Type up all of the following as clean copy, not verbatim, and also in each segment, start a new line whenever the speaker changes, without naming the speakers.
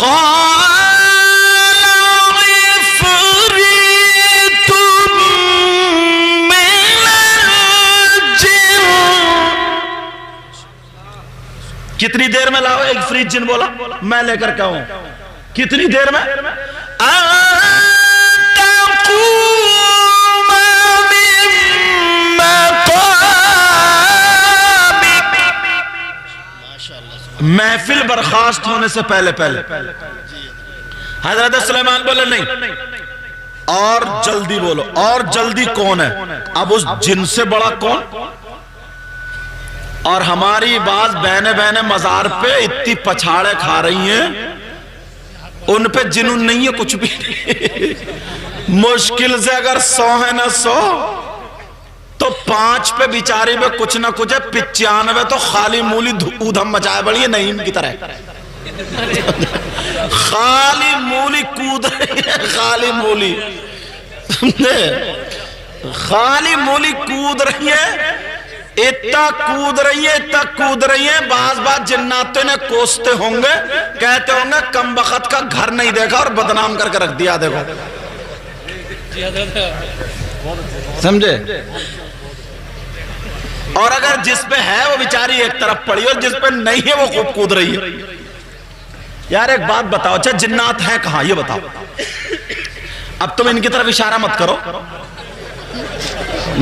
قال عفريت من الجن. کتنی دیر میں لاؤ؟ ایک فریت جن بولا میں لے کر کے آؤں. کتنی دیر میں؟ محفل برخاست ہونے سے پہلے حضرت سلیمان بولے نہیں اور جلدی بولو. اور جلدی کون ہے؟ اب اس جن سے بڑا کون؟ اور ہماری بعض بہنیں مزار پہ اتنی پچھاڑے کھا رہی ہیں، ان پہ جنون نہیں ہے کچھ بھی. مشکل سے اگر 100 ہے نہ 100 تو 5 پہ بیچاری میں کچھ نہ کچھ ہے. 95 تو خالی مولی ادھم مچائے بڑی ہے نعیم کی طرح. خالی مولی کود رہی ہے. خالی مولی کود رہی ہے. اتنا کود رہی ہے. بعض جناتوں نے کوستے ہوں گے، کہتے ہوں گے کم بخت کا گھر نہیں دیکھا اور بدنام کر کے رکھ دیا. دیکھو سمجھے. اور اگر جس پہ ہے وہ بیچاری ایک طرف پڑی اور جس پہ نہیں ہے وہ خوب کود رہی ہے. یار ایک بات بتاؤ، اچھا جنات ہیں کہاں یہ بتاؤ. اب تم ان کی طرف اشارہ مت کرو.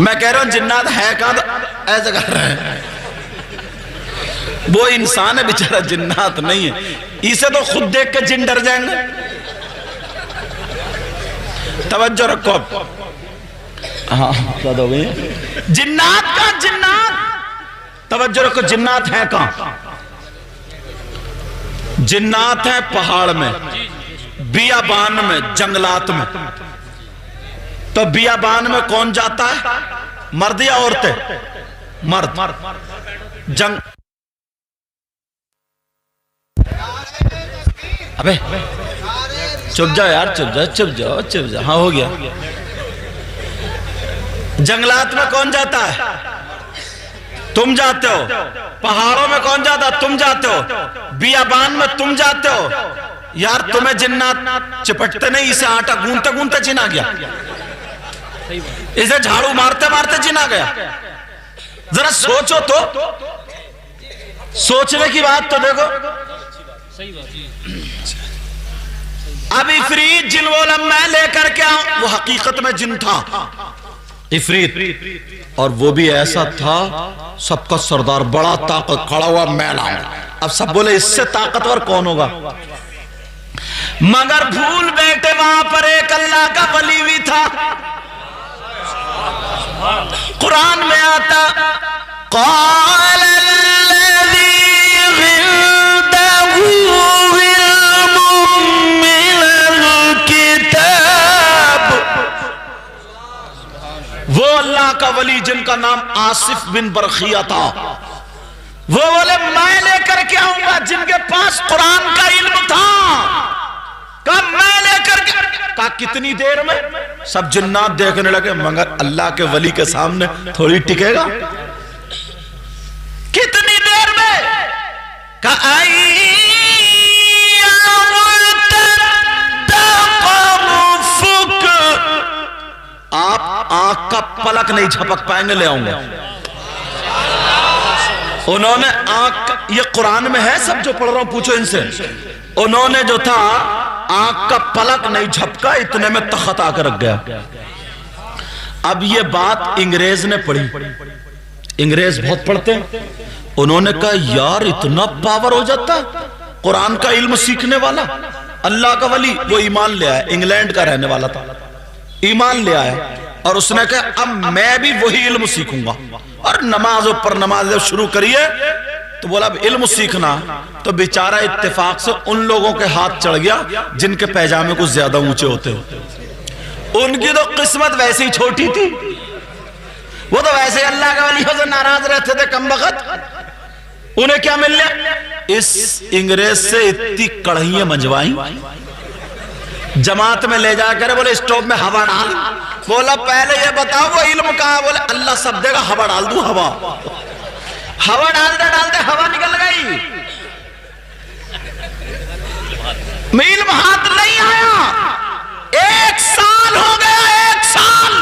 میں کہہ رہا ہوں جنات ہے کہاں تو ایسے کر رہے ہیں. وہ انسان ہے بیچارہ، جنات نہیں ہے. اسے تو خود دیکھ کے جن ڈر جائیں گے. توجہ رکھو. اب ہاں جنات کا جنات توجہ رکھو. جنات ہیں کہاں؟ جنات ہیں پہاڑ میں، بیابان میں، جنگلات میں. تو بیابان میں کون جاتا ہے؟ مرد یا عورتیں؟ مرد. ابے چپ جاؤ یار، چپ جاؤ. ہاں ہو گیا. جنگلات میں کون جاتا ہے؟ تم جاتے ہو. پہاڑوں میں کون جاتا ہے؟ تم جاتے ہو. بیابان میں تم جاتے ہو. یار تمہیں جنات چپٹتے نہیں، اسے آٹا گونتے گونتے جن آ گیا. اسے جھاڑو مارتے مارتے جن آ گیا. ذرا سوچو تو، سوچنے کی بات تو دیکھو. اب عفریت جن بولا میں لے کر کے آؤں. وہ حقیقت میں جن تھا عفریت، اور وہ بھی ایسا تھا سب کا سردار، بڑا طاقت، کھڑا ہوا میں لاؤں. اب سب بولے اس سے طاقتور کون ہوگا؟ مگر بھول بیٹھے وہاں پر ایک اللہ کا ولی بھی تھا. قرآن میں آتا قال الذی عنده علم من الکتاب. وہ اللہ کا ولی جن کا نام آصف بن برخیہ تھا، وہ بولے میں لے کر کے آؤں گا. جن کے پاس قرآن کا علم تھا کہا میں لے کر کے. کہا کتنی دیر میں؟ سب جنات دیکھنے لگے مگر اللہ کے ولی کے سامنے تھوڑی ٹکے گا. کتنی دیر میں؟ کہا آپ آنکھ کا پلک نہیں جھپک پائیں گے، لے آؤں گا. انہوں نے آنکھ، یہ قرآن میں ہے سب جو پڑھ رہا ہوں پوچھو ان سے. انہوں نے جو تھا آنکھ کا پلک نہیں جھپکا، اتنے میں تخت آ کر رکھ گیا. اب یہ بات انگریز نے پڑھی. انگریز بہت پڑھتے ہیں. انہوں نے کہا یار اتنا پاور ہو جاتا ہے قرآن کا علم سیکھنے والا. اللہ کا ولی، وہ ایمان لے آیا. انگلینڈ کا رہنے والا تھا، ایمان لے آیا. اور اس نے کہا اب میں بھی وہی علم سیکھوں گا. اور نماز پر نماز جب شروع کریے تو بولا اب علم سیکھنا. تو بیچارہ اتفاق سے ان لوگوں کے ہاتھ چڑھ گیا جن کے پیجامے کچھ زیادہ اونچے ہوتے ہو. ان کی تو قسمت ویسے ہی چھوٹی تھی. وہ تو ویسے اللہ کے ولیوں سے ناراض رہتے تھے کم بخت. انہیں کیا مل لیا؟ اس انگریز سے اتنی کڑھائیاں منجوائیں، جماعت میں لے جا کر بولے اسٹوپ میں ہوا ڈال. بولا پہلے یہ بتاؤ وہ علم کہاں؟ بولے اللہ سب دے گا، ہوا ڈال دوں. ہوا ڈالتے ڈالتے ہوا نکل گئی. علم ہاتھ نہیں آیا، 1 سال ہو گیا، 1 سال۔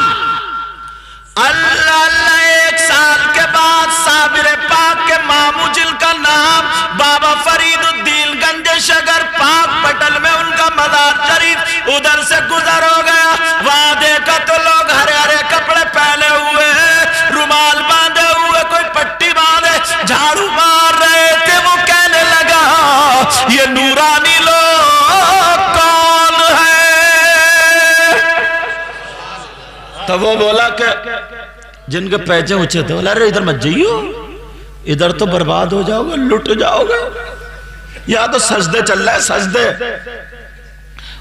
اللہ اللہ 1 سال کے بعد صابر پاک کے ماموں جن کا نام بابا فرید الدین گنج شگر پاک پٹل میں ان کا مزار شریف، ادھر سے گزر ہو گیا۔ وہاں دیکھا تو لوگ ہرے ہرے کپڑے پہنے ہوئے ہیں، رومال باندھے ہوئے، کوئی پٹی باندھے، جھاڑو مار رہے تھے۔ وہ کہنے لگا یہ نورانی لوگ کون ہے؟ تو وہ بولا کہ جن کے پیچھے اونچے تھے، بولا ارے ادھر مت جائیو، ادھر تو برباد ہو جاؤ گے، لٹ جاؤ گے، یہاں تو سجدے چل رہے ہیں، سجدے۔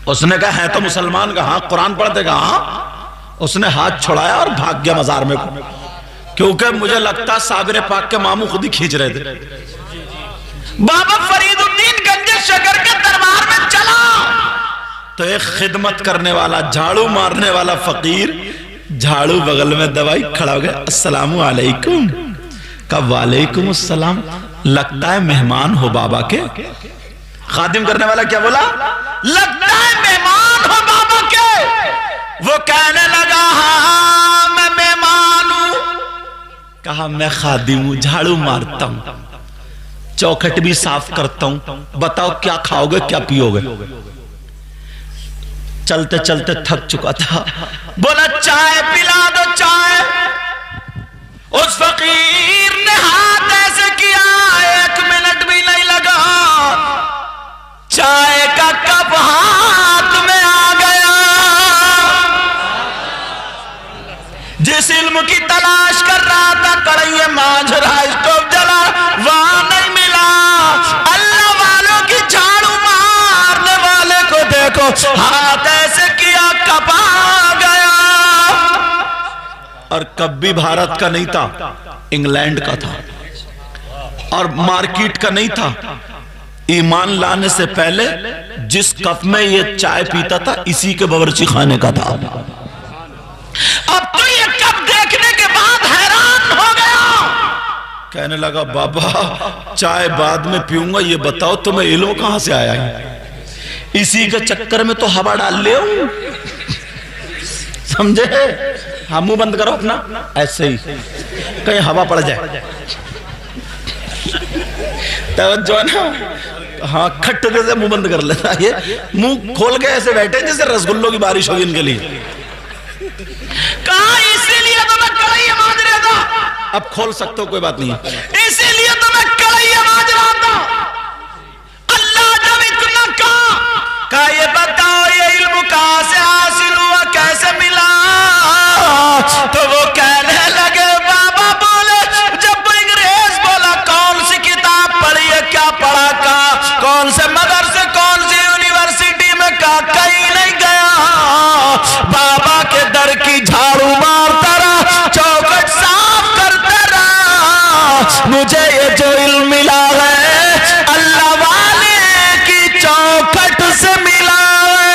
اس نے کہا ہے تو مسلمان کا، ہاں قرآن پڑھتے گا، ہاں۔ اس نے ہاتھ چھڑایا اور بھاگ گیا مزار میں، کیونکہ مجھے لگتا صابر پاک کے ماموں خود ہی کھینچ رہے تھے۔ بابا فرید الدین گنج شگر کے دربار میں چلا تو ایک خدمت کرنے والا، جھاڑو مارنے والا فقیر، جھاڑو بغل میں دوائی کھڑا ہو گیا، السلام علیکم۔ کہا وعلیکم السلام، لگتا ہے مہمان ہو بابا کے۔ خادم کرنے والا کیا بولا؟ لگتا ہے مہمان ہو بابا کے۔ وہ کہنے لگا ہاں میں مہمان ہوں۔ کہا میں خادم ہوں، جھاڑو مارتا ہوں، چوکھٹ بھی صاف کرتا ہوں، بتاؤ کیا کھاؤ گے کیا پیو گے؟ چلتے چلتے تھک چکا تھا، بولا چائے پلا دو، چائے۔ اس فقیر نے ہاتھ ایسے کیا، 1 منٹ بھی نہیں لگا، چائے کا کپ ہاتھ میں آ گیا۔ جس علم کی تلاش کر رہا تھا، کڑھائی مانجھ رہا، اسٹوو جلا، وہاں نہیں ملا۔ اللہ والوں کی جھاڑو مارنے والے کو دیکھو، ہاتھ ایسے کیا، کپ آ گیا۔ اور کب بھی بھارت کا نہیں تھا، انگلینڈ کا تھا، اور مارکیٹ کا نہیں تھا۔ ایمان لانے سے پہلے جس کپ میں یہ چائے پیتا تھا، اسی کے باورچی خانے کا تھا۔ اب تو یہ کپ دیکھنے کے بعد حیران ہو گیا، کہنے لگا بابا چائے بعد میں پیوں گا، یہ بتاؤ تمہیں علم کہاں سے آیا ہے؟ اسی کے چکر میں تو ہوا ڈال لے ہوں، سمجھے؟ ہاں منہ بند کرو اپنا، ایسے ہی کہیں ہوا پڑ جائے، توجہ نا، ہاں کھٹے سے منہ بند کر لیتا، یہ منہ کھول کے ایسے بیٹھے جیسے رسگلوں کی بارش ہوگی ان کے لیے۔ کہا اسی لیے تو میں کڑھائی مانج رہا تھا، اب کھول سکتے ہو کوئی بات نہیں، اسی لیے تو میں کڑھائی مانج رہا تھا۔ اللہ جب اتنا کہا یہ بتاؤ یہ علم کہاں سے حاصل ہوا، کیسے ملا؟ تو وہ کہنے لگے بابا بولے، جب انگریز بولا کون سی کتاب پڑھی ہے، کیا پڑھا، کہا کون سے مدرسے، کون سی یونیورسٹی میں، کہا کہیں نہیں گیا، بابا کے در کی جھاڑو مارتا رہا، چوکھٹ صاف کرتا رہا، مجھے یہ جو علم ملا ہے اللہ والے کی چوکھٹ سے ملا ہے۔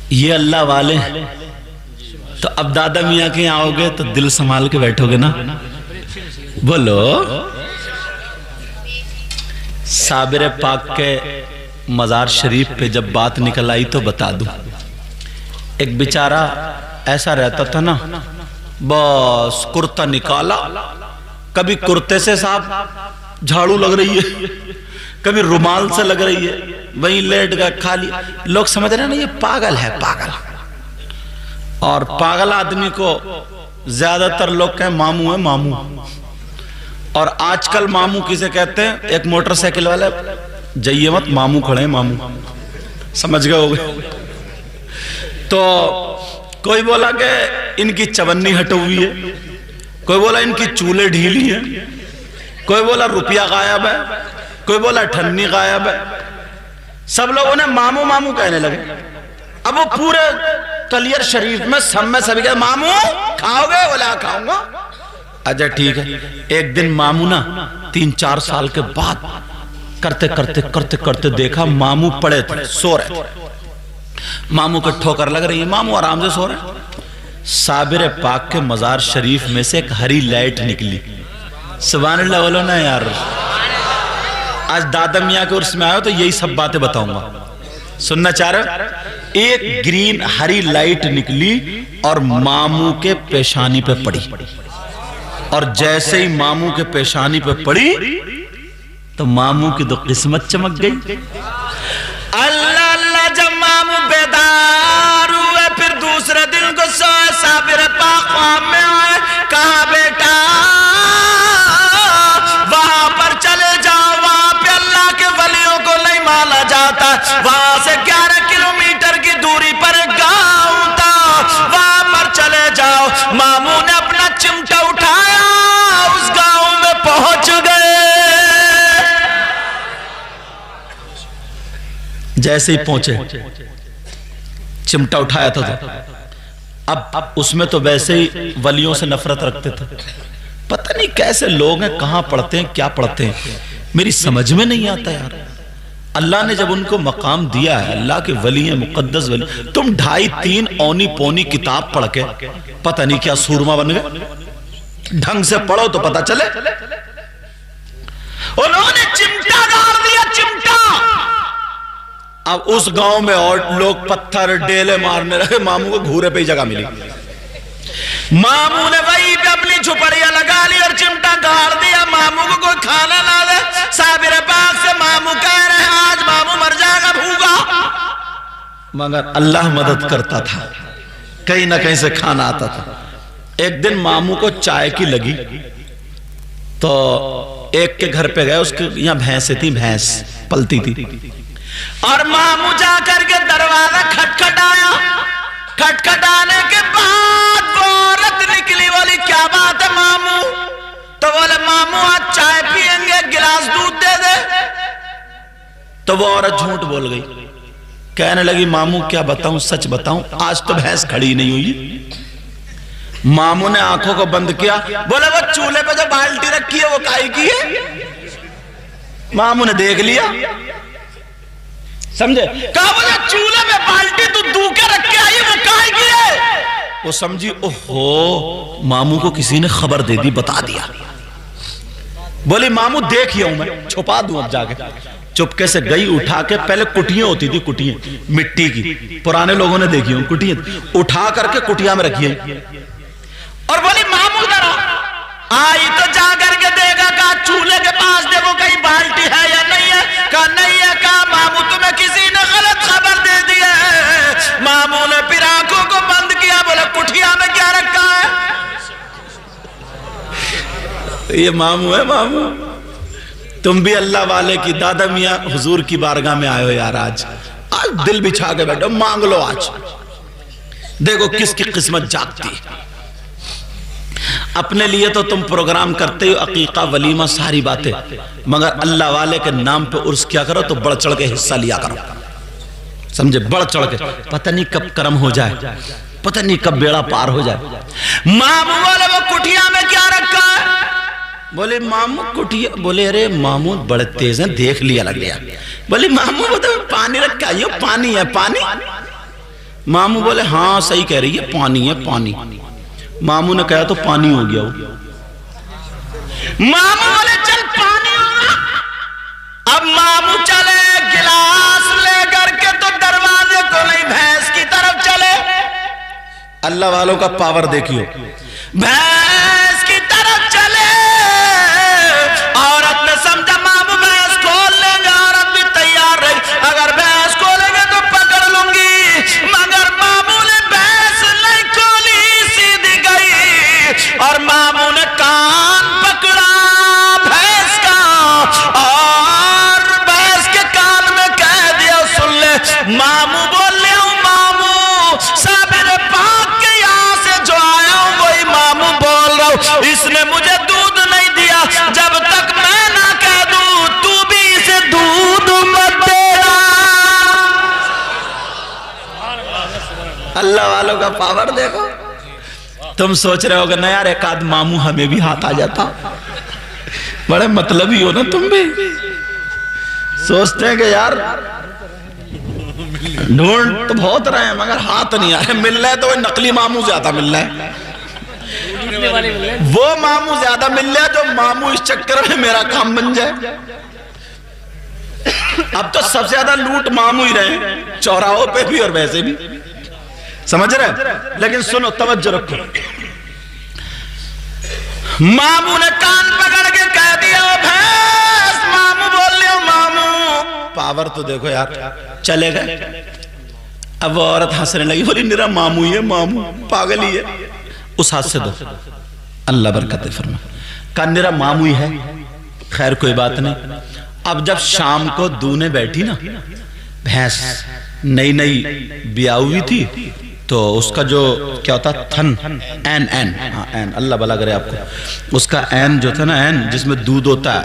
یہ اللہ والے، تو اب دادا میاں کے یہاں آؤ گے تو دل سنبھال کے بیٹھو گے نا، بولو۔ صابر پاک کے مزار شریف پہ جب بات نکل آئی تو بتا دوں، ایک بیچارہ ایسا رہتا تھا نا، بس کرتا نکالا، کبھی کرتے سے صاحب جھاڑو لگ رہی ہے، کبھی رومال سے لگ رہی ہے، وہیں لیٹ گیا، کھا لیا، لوگ سمجھ رہے ہیں نا یہ پاگل ہے، پاگل۔ اور پاگل آدمی کو زیادہ تر لوگ کہیں ماموں ہے، ماموں۔ اور آج کل ماموں کسے کہتے ہیں؟ ایک موٹر سائیکل والے، جائیے مت ماموں کھڑے ہیں، ماموں، سمجھ گئے ہوگے۔ تو کوئی بولا کہ ان کی چونی ہٹو ہوئی ہے، کوئی بولا ان کی چولے ڈھیلی ہیں، کوئی بولا روپیہ غائب ہے، کوئی بولا ٹھنی غائب ہے، سب لوگوں نے ماموں ماموں کہنے لگے۔ اب وہ پورے کلیر شریف میں سب میں سبھی کہتے ماموں کھاؤ گے؟ بولا کھاؤں گا۔ اچھا ٹھیک ہے۔ ایک دن ماموں نا 3-4 سال کے بعد کرتے کرتے کرتے کرتے دیکھا ماموں پڑے تھے، سو رہے تھے، ماموں کو ٹھوکر لگ رہی ہے، ماموں آرام سے سو رہے ہیں۔ صابر پاک کے مزار شریف میں سے ایک ہری لائٹ نکلی، سبحان اللہ بولو نا یار۔ آج دادا میاں کے عرس میں آئے ہو تو یہی سب باتیں بتاؤں گا، سننا چاہ رہے؟ ایک گرین ہری لائٹ نکلی اور ماموں کے پیشانی پہ پڑی، اور جیسے ہی ماموں کے پیشانی پہ پڑی تو ماموں کی تو قسمت چمک گئی۔ اللہ اللہ، جب ماموں بیدار ہوئے پھر دوسرے دن کو سوئے، صابر پاک خواب میں آئے، کہا بیٹا وہاں پر چلے جاؤ، وہاں پہ اللہ کے ولیوں کو نہیں مانا جاتا، وہاں سے 11 کلومیٹر کی دوری پر ایک گاؤں تھا، وہاں پر چلے جاؤ۔ ماموں نے اپنا چمٹا اٹھایا، اس گاؤں میں پہنچ گئے۔ جیسے ہی پہنچے چمٹا اٹھایا تھا تو اب اس میں تو ویسے ہی ولیوں سے نفرت رکھتے تھے، پتہ نہیں کیسے لوگ ہیں، کہاں پڑھتے ہیں، کیا پڑھتے ہیں، میری سمجھ میں نہیں آتا یار۔ اللہ نے جب ان کو مقام دیا ہے، اللہ کے ولی ہیں، مقدس ولی، تم 2.5-3 اونی پونی کتاب پڑھ کے پتہ نہیں کیا سورما بن گئے۔ ڈھنگ سے پڑھو تو پتہ چلے۔ انہوں نے چمٹا گاڑ دیا، چمٹا۔ اب اس گاؤں میں اور لوگ پتھر ڈیلے مارنے رہے، ماموں کو گھورے پہ ہی جگہ ملی، ماموں نے وہی پہ اپنی جھپڑیاں لگا لی اور چمٹا گاڑ دیا۔ ماموں کو کوئی کھانا نہ دے، صابر پاک سے ماموں کہہ رہے ہیں آج ماموں مر جائے گا بھوکا، مگر اللہ مدد کرتا تھا، کہیں نہ کہیں سے کھانا آتا تھا۔ ایک دن ماموں کو چائے کی لگی تو ایک کے گھر پہ گئے، اس کے یہاں بھینسیں تھی، بھینس پلتی تھی، اور ماموں جا کر کے دروازہ کھٹکھٹایا، کھٹکھٹانے کے بعد وہ عورت نکلی، بولی کیا بات ہے ماموں؟ تو بولے ماموں آج چائے پئیں گے، گلاس دودھ دے دے۔ تو وہ عورت جھوٹ بول گئی، کہنے لگی ماموں کیا بتاؤں، سچ بتاؤں، آج تو بھینس کھڑی نہیں ہوئی۔ ماموں نے آنکھوں کو بند کیا، بولے وہ چولہے پہ جو بالٹی رکھی ہے وہ کائی کی ہے؟ ماموں نے دیکھ لیا، سمجھے، کہا وہ جو چولہے پہ بالٹی تو دوکے رکھ کے آئی وہ کائی کی ہے؟ وہ سمجھی اوہو ماموں کو کسی نے خبر دے دی، بتا دیا۔ بولی ماموں دیکھ ہوں میں چھپا دوں اب جا کے۔ چپکے سے گئی، اٹھا کے، پہلے کٹیاں ہوتی تھی، کٹیاں مٹی کی، پرانے لوگوں نے دیکھی ہوں کٹیاں، اٹھا کر کے کٹیا میں رکھی ہے، اور بولی ماموں ذرا آئی تو جا کر کے دیکھا، کہا چولہے کے پاس دیکھو کہیں بالٹی ہے یا نہیں ہے؟ کہا نہیں ہے۔ کہا ماموں تمہیں کسی نے غلط خبر دے دی ہے۔ ماموں نے پھر آنکھوں کو بند کیا، بولا کٹیا میں کیا رکھا ہے؟ یہ ماموں ہے، ماموں۔ تم بھی اللہ والے کی، دادا میاں حضور کی بارگاہ میں آئے ہو یار، آج دل بچھا کے بیٹھو، مانگ لو آج، دیکھو کس کی قسمت جاگتی ہے۔ اپنے لیے تو تم پروگرام کرتے ہو، عقیقہ ولیمہ ساری باتیں، مگر اللہ والے کے نام پہ عرس کیا کرو تو بڑھ چڑھ کے حصہ لیا کرو، سمجھے، بڑھ چڑھ کے، پتہ نہیں کب کرم ہو جائے، پتہ نہیں کب بیڑا پار ہو جائے۔ ماموں بولے وہ کٹیا میں کیا رکھا ہے؟ بولے ماموں کٹیا، بولے ارے ماموں بڑے تیز ہیں، دیکھ لیا لگ گیا۔ بولے ماموں پانی رکھا ہے، یہ پانی ہے، پانی؟ ماموں بولے ہاں صحیح کہہ رہی ہے، پانی ہے، پانی۔ ماموں نے کہا تو پانی ہو گیا۔ ماموں بولے چل پانی ہوگا۔ اب ماموں چلے گلاس لے کر کے تو دروازے کو نہیں، بھینس کی طرف چلے۔ اللہ والوں کا پاور دیکھیو، بھینس کی طرف چلے، عورت نے سمجھا ماموں بھینس کھول لیں گے، عورت بھی تیار رہی، اگر بھینس کھولیں گے تو پکڑ لوں گی، مگر ماموں نے بھینس نہیں کھولی، سیدھی گئی، اور ماموں نے کان پکڑا بھینس کا، اور بھینس کے کان میں کہہ دیا سن لے، ماموں بول لے ہوں، ماموں صابر پاک کے یہاں سے جو آیا ہوں وہی ماموں بول رہا ہوں، اس نے مجھے دودھ نہیں دیا، جب تک میں نہ کہہ دوں تو بھی اسے دودھ مت دینا۔ اللہ والوں کا پاور دیکھو۔ تم سوچ رہے ہوگا نا یار ایک آدھ ماموں ہمیں بھی ہاتھ آ جاتا، بڑے مطلبی ہو نا تم بھی۔ سوچتے ہیں کہ یار ڈھونڈ تو بہت رہے ہیں مگر ہاتھ نہیں آ رہے، مل رہے تو وہ نقلی ماموں زیادہ مل رہے ہیں، وہ ماموں زیادہ مل رہے جو ماموں اس چکر میں میرا کام بن جائے۔ اب تو سب سے زیادہ لوٹ ماموں ہی رہے، چوراہوں پہ بھی اور ویسے بھی، سمجھ رہے؟ لیکن سنو، توجہ رکھو، ماموں نے کان پکڑ کے کہہ دیا بھینس، ماموں بول لے ماموں، پاور تو دیکھو یار، چلے گئے۔ اب وہ عورت ہنسنے لگی، بولی میرا ماموں ہی ہے، ماموں پاگل ہی ہے، اس ہاتھ سے دو، اللہ برکت فرما، کہا میرا ماموں ہی ہے، خیر کوئی بات نہیں۔ اب جب شام کو دونے بیٹھی نا، بھینس نئی نئی بیاہ ہوئی تھی، تو اس کا جو کیا ہوتا تھن، این اللہ بلا کرے آپ کو، اس کا این جو تھا نا، این جس میں دودھ ہوتا ہے،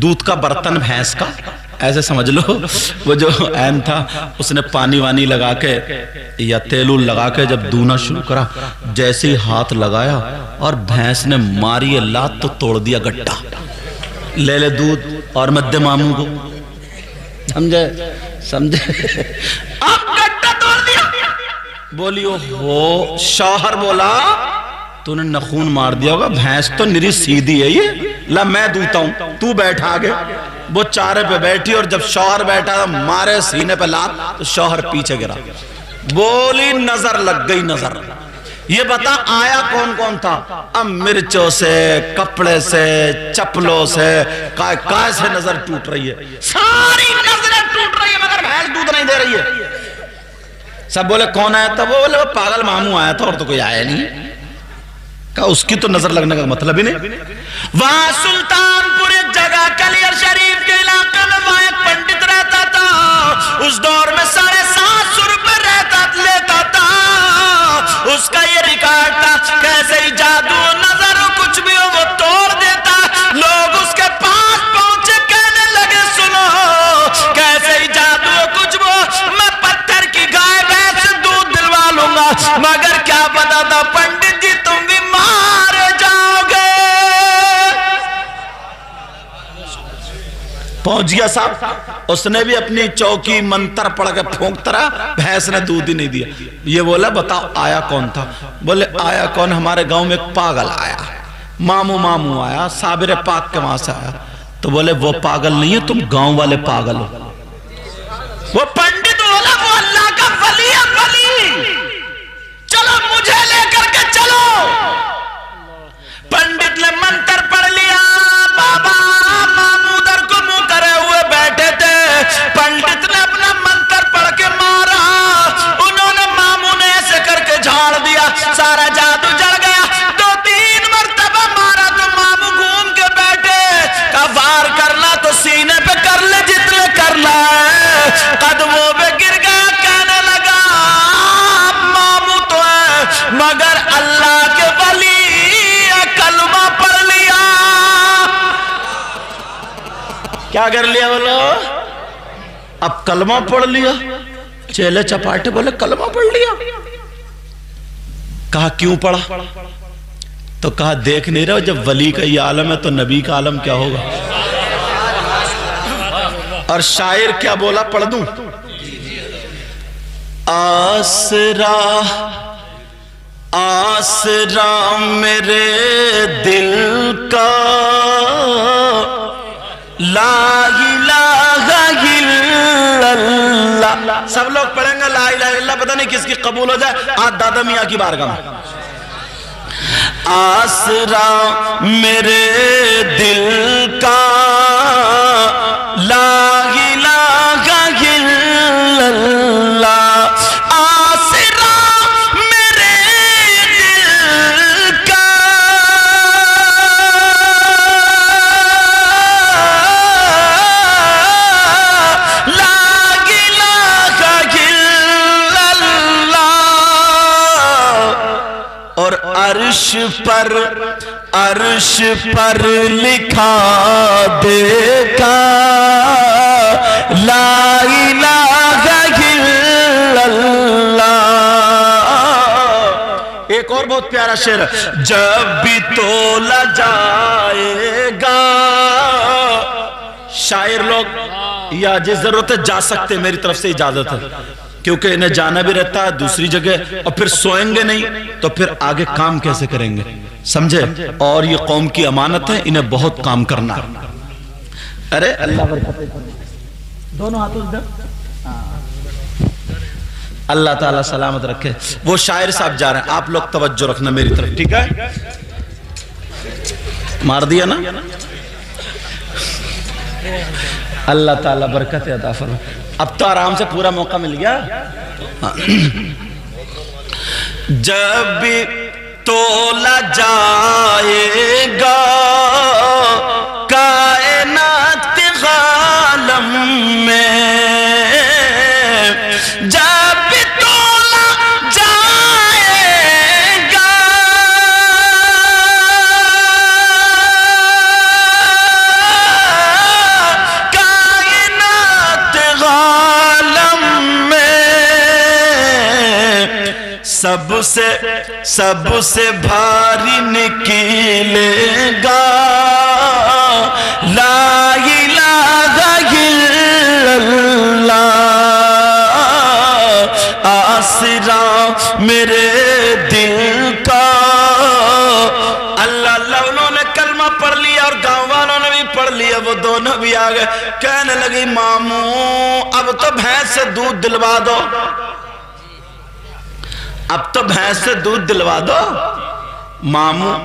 دودھ کا برتن بھینس کا، ایسے سمجھ لو، وہ جو این تھا اس نے پانی وانی لگا کے یا تیلول لگا کے جب دونا شروع کرا، جیسے ہی ہاتھ لگایا اور بھینس نے ماری لات تو توڑ دیا گٹا، لے لے دودھ اور مدے ماموں کو، سمجھے سمجھے، اب گٹا توڑ دیا۔ بولی ہو، شوہر بولا تو نے نخون مار دیا ہوگا، بھینس تو نری سیدھی ہے یہ، لا میں دوتا ہوں، تو بیٹھا آگے۔ وہ چارے پہ بیٹھی اور جب شوہر بیٹھا مارے سینے پہ لات تو شوہر پیچھے گرا۔ بولی نظر لگ گئی، نظر، یہ بتا آیا کون کون تھا؟ اب مرچوں سے، کپڑے سے، چپلوں سے، کائے سے نظر ٹوٹ رہی ہے، ساری نظریں ٹوٹ رہی ہے مگر بھینس دودھ نہیں دے رہی ہے۔ سب بولے کون آیا تھا؟ وہ بولے وہ پاگل ماموں آیا تھا اور تو کوئی آیا نہیں۔ کہا اس کی تو نظر لگنے کا مطلب ہی نہیں۔ وہاں سلطان پور جگہ کلیر شریف کے علاقے میں وہاں ایک پنڈت رہتا تھا، اس دور میں 750 روپے لیتا تھا، اس کا یہ ریکارڈ تھا، کیسے ہی جادو نظر کچھ بھی ہو وہ توڑ دیتا۔ لوگ اس کے پاس پہنچے کہنے لگے سنو، کیسے ہی جادو کچھ بھی ہو میں پتھر کی گائے بھینس سے دودھ دلوا لوں گا، مگر کیا پتا تھا پنڈت جی تم بھی مار جاؤ گے۔ پہنچ گیا صاحب، اس نے بھی اپنی چوکی منتر پڑھ کے پھونکتا رہا، بھینس نے دودھ ہی نہیں دیا۔ یہ بولا بتاؤ آیا کون تھا؟ بولے آیا کون، ہمارے گاؤں میں ایک پاگل آیا، ماموں آیا، صابر پاک کے وہاں سے آیا۔ تو بولے وہ پاگل نہیں ہے، تم گاؤں والے پاگل ہو۔ وہ پنڈت بولا وہ اللہ کا ولی ہے، ولی، چلو مجھے لے کر کے چلو۔ پنڈت نے منتر پڑھ لیا، بابا ماموں در کو منہ کرے ہوئے بیٹھے تھے، پنڈت نے اپنا منتر پڑھ کے مارا، انہوں نے ماموں نے ایسے کر کے جھاڑ دیا، سارا جادو جڑ گیا۔ 2-3 مرتبہ مارا تو ماموں گھوم کے بیٹھے، کہا وار کرنا تو سینے پہ کر لے جتنے کرنا ہے، قدموں پہ گر گیا، کہنے لگا ماموں تو ہے مگر اللہ کے ولی، کلمہ پڑھ لیا۔ کیا کر لیا بولو؟ اب کلمہ پڑھ لیا۔ چیلے چپاٹے بولے کلمہ پڑھ لیا۔ کہا کیوں پڑھا؟ تو کہا دیکھ نہیں رہے جب ولی کا یہ عالم ہے تو نبی کا عالم کیا ہوگا؟ اور شاعر کیا بولا پڑھ دوں؟ آسرا آسرا میرے دل کا لا الہ الا اللہ۔ سب لوگ پڑھیں گے لا الہ الا اللہ، پتہ نہیں کس کی قبول ہو جائے، آج دادا میاں کی بارگاہ میں۔ آسرا میرے دل کا لا الہ الا اللہ، آسرا میرے دل کا لا الہ الا اللہ۔ اور عرش پر لکھا دیکھا لا الہ الا اللہ۔ ایک اور بہت پیارا شعر، جب بھی تولا جائے گا، شاعر لوگ یا جس ضرورت ہے جا سکتے، میری طرف سے اجازت ہے، کیونکہ انہیں جانا بھی رہتا ہے دوسری جگہ، اور پھر سوئیں گے نہیں تو پھر آگے کام کیسے کریں گے، سمجھے؟ اور یہ قوم کی امانت ہے، انہیں بہت کام کرنا ہے۔ ارے اللہ برکت دونوں ہاتھوں سے، اللہ تعالیٰ سلامت رکھے۔ وہ شاعر صاحب جا رہے ہیں، آپ لوگ توجہ رکھنا میری طرف، ٹھیک ہے؟ مار دیا نا؟ اللہ تعالیٰ برکت عطا فرمائے۔ اب تو آرام سے پورا موقع مل گیا۔ جب بھی تولا جائے گا کائنات عالم میں، جب بھی تولا جائے گا کائنات عالم میں، سب سے بھاری نکلے گا لا الہ الا اللہ، آسرا میرے دل کا۔ اللہ اللہ، انہوں نے کلمہ پڑھ لیا اور گاؤں والوں نے بھی پڑھ لیا، وہ دونوں بھی آگئے، کہنے لگی ماموں اب تو بھینس سے دودھ دلوا دو، اب تو بھینس سے دودھ دلوا دو ماموں،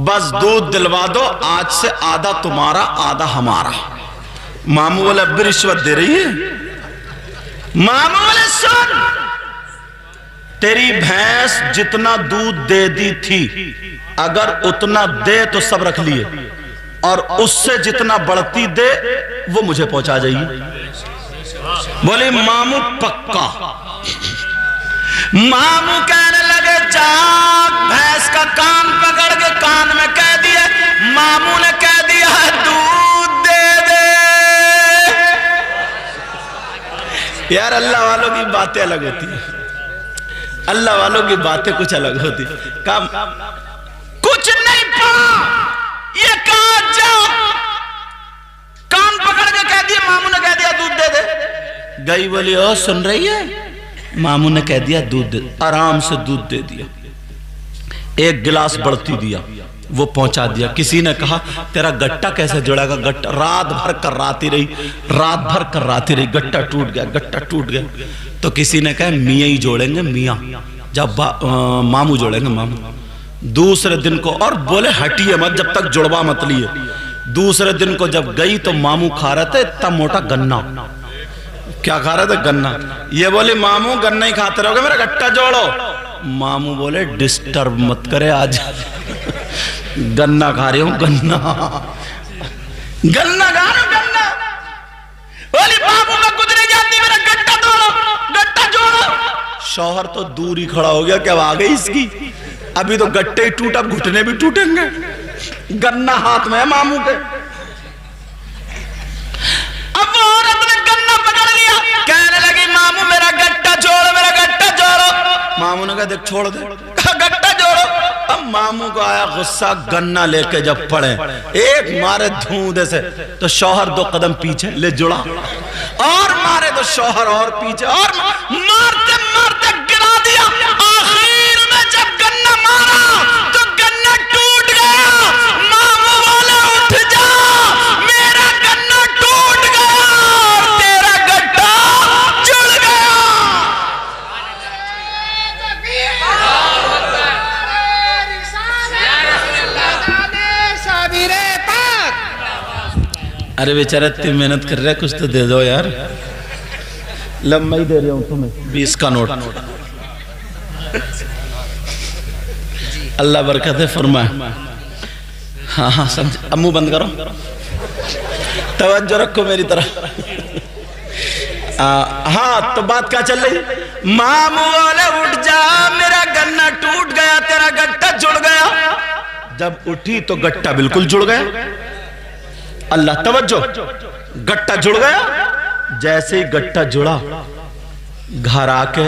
بس دودھ دلوا دو، آج سے آدھا تمہارا آدھا ہمارا۔ ماموں بولے اب بھی رشوت دے رہی ہے؟ ماموں بولے سن، تیری بھینس جتنا دودھ دے دی تھی اگر اتنا دے تو سب رکھ لیے، اور اس سے جتنا بڑھتی دے وہ مجھے پہنچا جائیے۔ بولی ماموں پکا۔ ماموں کہنے لگے جا، بھینس کا کان پکڑ کے کان میں کہہ دیا، ماموں نے کہہ دیا دودھ دے دے۔ یار اللہ والوں کی باتیں الگ ہوتی ہیں، اللہ والوں کی باتیں کچھ الگ ہوتی ہیں۔ کچھ نہیں پڑا، یہ کہا جا، کان پکڑ کے کہہ دیا، ماموں نے کہہ دیا دودھ دے دے۔ گئی بولی او سن رہی ہے؟ ماموں نے کہہ دیا دودھ دے، آرام سے دودھ دے دیا، ایک گلاس بڑھتی دیا، وہ پہنچا دیا۔ کسی نے کہا تیرا گٹا کیسے جڑا گا؟ گٹا رات بھر کر راتی رہی، رات بھر کر راتی رہی، گٹا ٹوٹ گیا، گٹا ٹوٹ گیا۔ تو کسی نے کہا میاں ہی جوڑیں گے، میاں، جب ماموں جوڑیں گے ماموں۔ دوسرے دن کو، اور بولے ہٹیے مت جب تک جڑوا مت لیے۔ دوسرے دن کو جب گئی تو ماموں کھا رہے تھے اتنا موٹا گنا۔ کیا کھا رہے تھے؟ گنا۔ یہ بولی ماموں گنا ہی کھاتے رہو گے، میرا گٹا جوڑو۔ ماموں بولے ڈسٹرب مت کرے، آج گنا کھا رہی ہوں، گنا گنا کھا رہا ہوں، گنا۔ بولی ماموں میں کچھ نہیں جانتی، میرا گٹا جوڑو، گٹا جوڑو۔ شوہر تو دور ہی کھڑا ہو گیا کہ اب آ گئی اس کی، ابھی تو گٹے ہی ٹوٹا، اب گھٹنے بھی ٹوٹیں گے، گنا ہاتھ میں ہے ماموں کے۔ اب وہ عورت نے گنا پکڑ لیا، کہنے لگی ماموں میرا گٹا جوڑو، میرا گٹا جوڑو۔ ماموں نے کہا دیکھ چھوڑ دے، کہا گٹا جوڑو۔ اب ماموں کو آیا غصہ، گنا لے کے جب پڑے ایک مارے دھوندے سے تو شوہر دو قدم پیچھے لے جڑا، اور مارے تو شوہر اور پیچھے، اور مارتے مارتے گرا دیا۔ آخر میں جب گنا مارا تو گنا ٹوٹ گیا۔ ماموں بولے اٹھ جا، میرا گنا ٹوٹ گیا اور تیرا گٹا جڑ گیا۔ ارے بیچارہ اتنی محنت کر رہے، کچھ تو دے دو یار۔ لمبا ہی دے رہا ہوں تمہیں 20 کا نوٹ۔ اللہ برکت فرمائے۔ ہاں ہاں سمجھ، اب منہ بند کرو، توجہ رکھو میری طرف۔ ہاں تو بات کیا چل رہی؟ ماموں بولے اٹھ جا، میرا گنا ٹوٹ گیا، تیرا گٹا جڑ گیا۔ جب اٹھی تو گٹا بالکل جڑ گیا۔ اللہ توجہ، گٹا جڑ گیا۔ جیسے ہی گٹا جڑا، گھر آ کے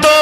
2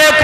1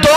2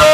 2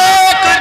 1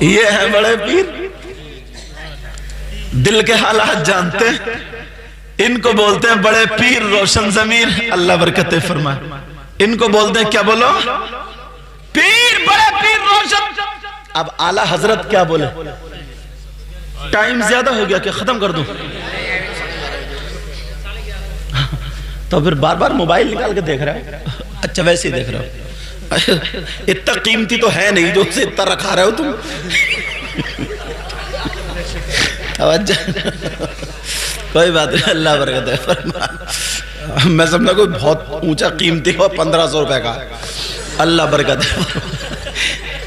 یہ ہے بڑے پیر، دل کے حالات جانتے ہیں، ان کو بولتے ہیں بڑے پیر روشن ضمیر، اللہ برکتیں فرمائے۔ ان کو بولتے ہیں کیا بولو؟ پیر، بڑے پیر روشن۔ اب اعلیٰ حضرت کیا بولے؟ ٹائم زیادہ ہو گیا کہ ختم کر دوں؟ تو پھر بار بار موبائل نکال کے دیکھ رہا ہے؟ اچھا ویسے ہی دیکھ رہا ہو، اتنا قیمتی تو ہے نہیں جو اسے اتنا رکھا رہے ہو تم۔ کوئی بات نہیں، اللہ برکت ہے فرما۔ میں سمجھا کوئی بہت اونچا قیمتی ہو، 1500 روپے کا، اللہ برکت ہے۔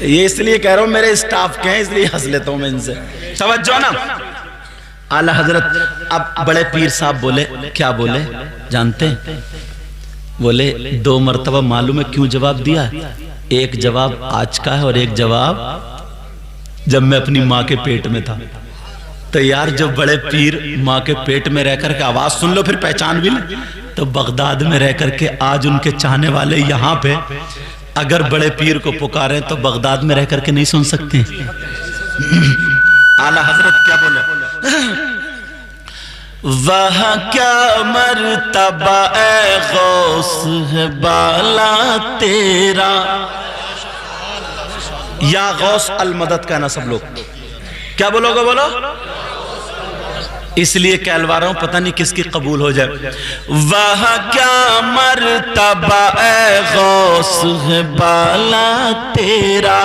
یہ اس لیے کہہ رہا ہوں میرے اسٹاف کے ہیں، اس لیے ہنس لیتا ہوں میں ان سے۔ توجہ نا، اعلیٰ حضرت اب بڑے پیر صاحب بولے، کیا بولے جانتے ہیں؟ بولے 2 مرتبہ معلوم ہے کیوں جواب دیا؟ ایک جواب آج کا ہے اور ایک جواب جب میں اپنی ماں کے پیٹ میں تھا۔ تو یار جو بڑے پیر ماں کے پیٹ میں رہ کر کے آواز سن لو پھر پہچان بھی لیں، تو بغداد میں رہ کر کے آج ان کے چاہنے والے یہاں پہ اگر بڑے پیر کو پکاریں تو بغداد میں رہ کر کے نہیں سن سکتے۔ اعلیٰ حضرت کیا بولے؟ وہاں کیا مرتبہ اے غوث ہے بالا تیرا، یا غوث المدد کہنا سب لوگ، کیا بولو گے؟ بولو، اس لیے کہلوا رہا ہوں پتہ نہیں کس کی قبول ہو جائے۔ وہاں کیا مرتبہ اے غوث ہے بالا تیرا،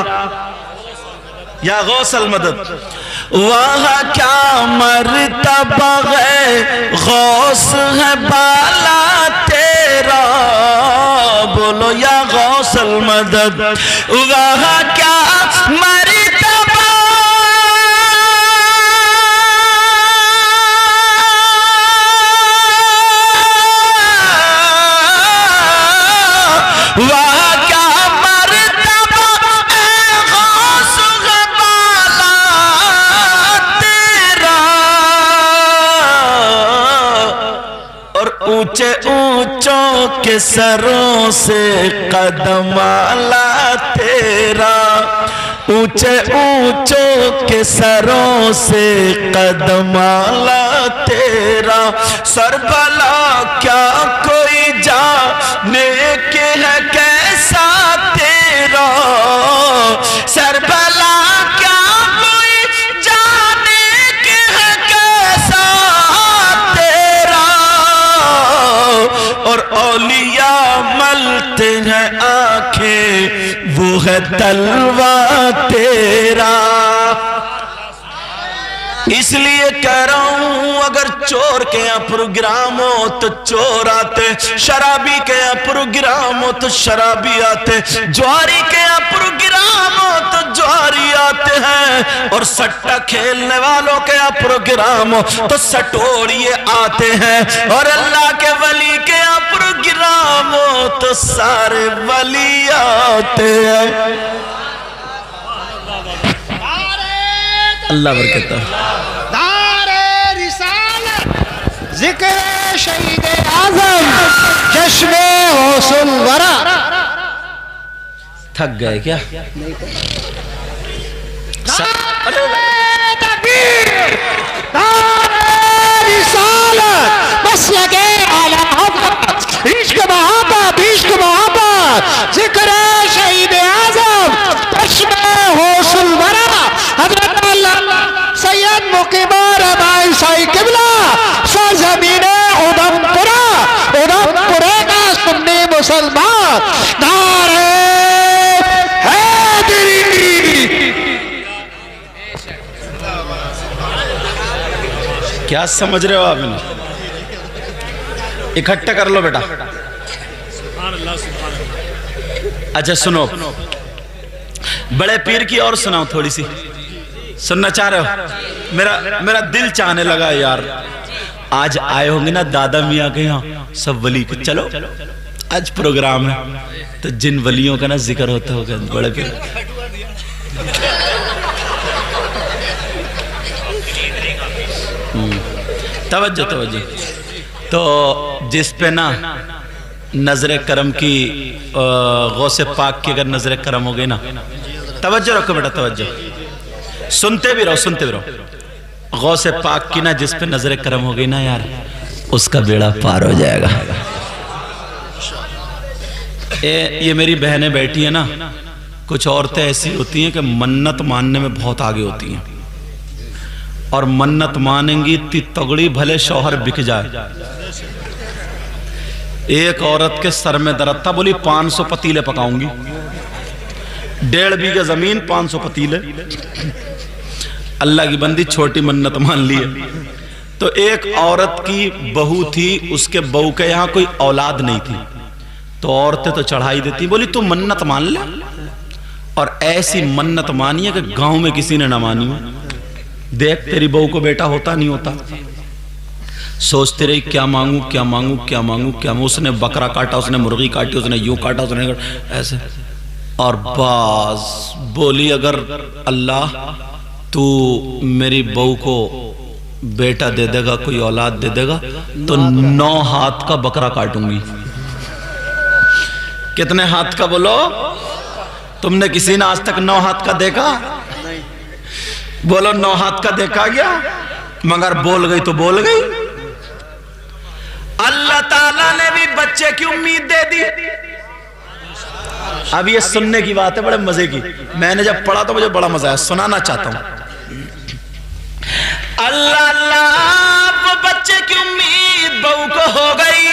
یا غوث المدد، وہاں کیا مرتبہ ہے غوث ہے بالا تیرا، بولو یا غوث المدد، وہاں کیا مرتبہ اونچے اونچوں کے سروں سے قدم اعلیٰ تیرا، اونچے اونچوں کے سروں سے قدم اعلیٰ تیرا، سر بلا کیا کوئی جانے کے ہے کیسا تیرا، سر بلا کیا کوئی جانے کے ہے کیسا تیرا، اور اولیاء ملتے ہیں آنکھیں وہ ہے تلوہ تیرا۔ اس لیے کہہ رہا ہوں اگر چور کے یہاں پروگرام ہو تو چور آتے، شرابی کے یہاں پروگرام ہو تو شرابی آتے، جواری کے یہاں پروگرام ہو تو جواری آتے ہیں، اور سٹا کھیلنے والوں کے یہاں پروگرام ہو تو سٹوڑیے آتے ہیں، اور اللہ کے ولی کے یہاں پروگرام ہو تو سارے ولی آتے ہیں۔ اللہ برکت ہے۔
نعرہ رسالت، ذکر شہید اعظم، جشن حسن ورا۔
تھک گئے کیا؟
نعرہ تکبیر، نعرہ رسالت، مسلک اعلی حضرت، عشق محبت، عشق محبت، ذکر شہید اعظم، جشن حسن ورا، حضرت سید مقیمار ربائی سائی قبلہ، سرزمین ادھم پورے کا سنی مسلمان، نعرہ حیدری۔
کیا سمجھ رہے ہو آپ انہیں؟ اکھٹا کر لو بیٹا۔ اچھا سنو، بڑے پیر کی اور سناؤ تھوڑی سی، سننا چاہ رہے ہو؟ میرا دل چاہنے لگا یار آج آئے ہوں گے نا دادا میاں کے یہاں سب ولی کے، چلو آج پروگرام ہے تو جن ولیوں کا نا ذکر ہوتا ہوگا بڑے پیر۔ توجہ تو جس پہ نا نظر کرم کی، غوث پاک کی اگر نظر کرم ہو گئی نا، توجہ رکھو بیٹا توجہ، سنتے بھی رہو غوث پاک کی نا جس پہ نظر کرم ہو گئی نا یار اس کا بیڑا پار ہو جائے گا. یہ میری بہنیں بیٹھی ہیں نا, کچھ عورتیں ایسی ہوتی ہیں کہ منت ماننے میں بہت آگے ہوتی ہیں, اور منت مانیں گی تی تگڑی بھلے شوہر بک جائے. ایک عورت کے سر میں درد تھا, بولی 500 پتیلے پکاؤں گی, 1.5 بیگھے زمین 500 پتیلے. اللہ کی بندی چھوٹی منت مان لی ہے. تو ایک عورت کی بہو تھی, اس کے بہو کے یہاں کوئی اولاد نہیں تھی, تو عورتیں تو چڑھائی دیتی, بولی تو منت مان لے, اور ایسی منت مانی ہے کہ گاؤں میں کسی نے نہ مانی ہو. دیکھ تیری بہو کو بیٹا ہوتا نہیں ہوتا. سوچتے رہی کیا مانگوں کیا مانگوں کیا مانگوں کیا مانگوں. اس نے بکرا کاٹا, اس نے مرغی کاٹی, اس نے یوں کاٹا, اس نے ایسے. اور باز بولی اگر اللہ تو میری بہو کو بیٹا دے دے گا, کوئی اولاد دے دے گا, تو 9 ہاتھ کا بکرا کاٹوں گی. کتنے ہاتھ کا بولو؟ تم نے کسی نے آج تک 9 ہاتھ کا دیکھا؟ بولو 9 ہاتھ کا دیکھا گیا؟ مگر بول گئی تو بول گئی. اللہ تعالیٰ نے بھی بچے کی امید دے دی. اب یہ سننے کی بات ہے بڑے مزے کی, میں نے جب پڑھا تو مجھے بڑا مزہ ہے, سنانا چاہتا ہوں. اللہ اللہ وہ بچے کی امید بہو کو ہو گئی.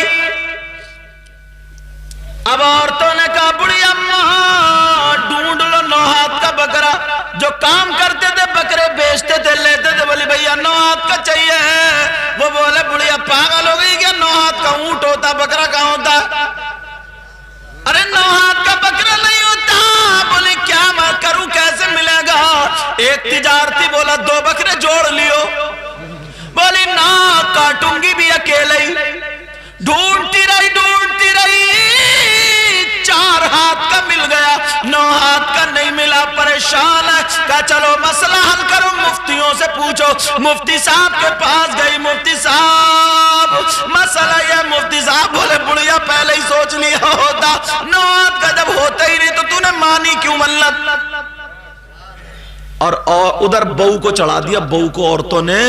اب عورتوں نے کہا بڑی اماں ڈھونڈ لو 9 ہاتھ کا بکرا. جو کام کرتے تھے بکرے بیچتے تھے لیتے تھے, بولی بھیا 9 ہاتھ کا چاہیے. وہ بولے بڑیا پاگل ہو گئی کیا, 9 ہاتھ کا اونٹ ہوتا بکرا کہاں ہوتا؟ ارے 9 ہاتھ کا بکرا نہیں ہوتا. بولے کیا میں کروں, کیسے ملے گا؟ ایک تجارتی بولا 2 بکرے جوڑ لیو. بولی نہ کاٹوں گی بھی اکیلے ہی. ڈھونڈتی رہی 4 ہاتھ کا مل گیا, 9 ہاتھ کا نہیں ملا. پریشان ہے, کہا چلو مسئلہ حل کرو, مفتیوں سے پوچھو. مفتی صاحب کے پاس گئی, مفتی صاحب مسئلہ یہ. مفتی صاحب بولے بڑھیا پہلے ہی سوچ لیا ہوتا, 9 ہاتھ کا جب ہوتا ہی نہیں تو تو نے مانی کیوں منت؟ اور ادھر بہو کو چڑھا دیا. بہو کو عورتوں نے,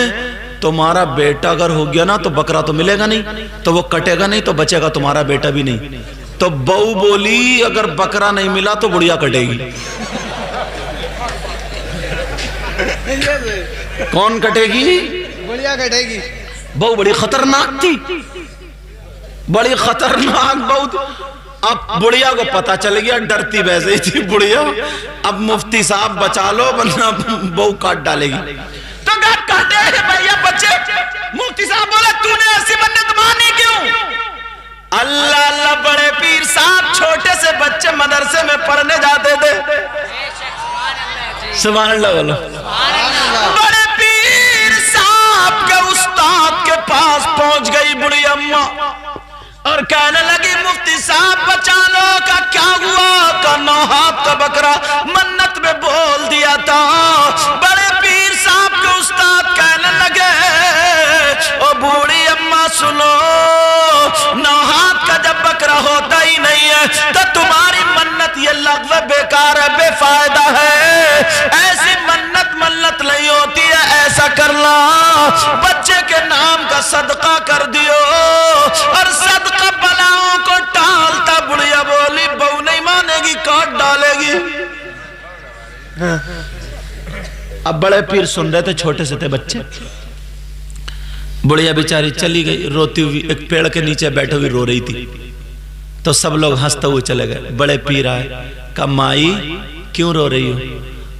تمہارا بیٹا اگر ہو گیا نا تو بکرا تو ملے گا نہیں, تو وہ کٹے گا نہیں, تو بچے گا تمہارا بیٹا بھی نہیں. تو بہو بولی اگر بکرا نہیں ملا تو بڑھیا کٹے گی. کون کٹے گی؟
بڑھیا کٹے گی.
بہو بڑی خطرناک تھی, بڑی خطرناک بہو تھی. اب بڑھیا کو پتا چل گیا, ڈرتی ویسے ہی تھی بڑھیا. اب مفتی صاحب بچا لو ورنہ بہو کاٹ ڈالے گی. تو کاٹے بھیا بچے. مفتی صاحب بولے تو نے ایسی منت مانی کیوں؟ اللہ اللہ بڑے پیر صاحب چھوٹے سے بچے مدرسے میں پڑھنے جاتے تھے. سبحان اللہ بولو. بڑے پیر صاحب کے استاد کے پاس پہنچ گئی بڑی اماں اور کہنے لگی مفتی صاحب بچا لو. کا کیا ہوا؟ کا 9 ہاتھ کا بکرا منت میں بول دیا تھا. بڑے پیر صاحب کے استاد کہنے لگے او بوڑھی اماں سنو, 9 ہاتھ کا جب بکرا ہوتا ہی نہیں ہے تو تمہاری منت یہ لغو بیکار ہے, بے فائدہ ہے. ایسی منت نہیں ہوتی ہے. ایسا کرنا بچے کے نام کا صدقہ کر دیو, اور صدقہ بلاؤں کو ٹالتا. بڑھیا بولی بہو نہیں مانے گی, کاٹ ڈالے گی. اب بڑے پیر سن رہے تھے, چھوٹے سے تھے بچے. بڑھیا بیچاری چلی گئی روتی ہوئی, ایک پیڑ کے نیچے بیٹھے ہوئی رو رہی تھی. تو سب لوگ ہنستے ہوئے چلے گئے. بڑے پیر آئے, کہا مائی کیوں رو رہی ہو؟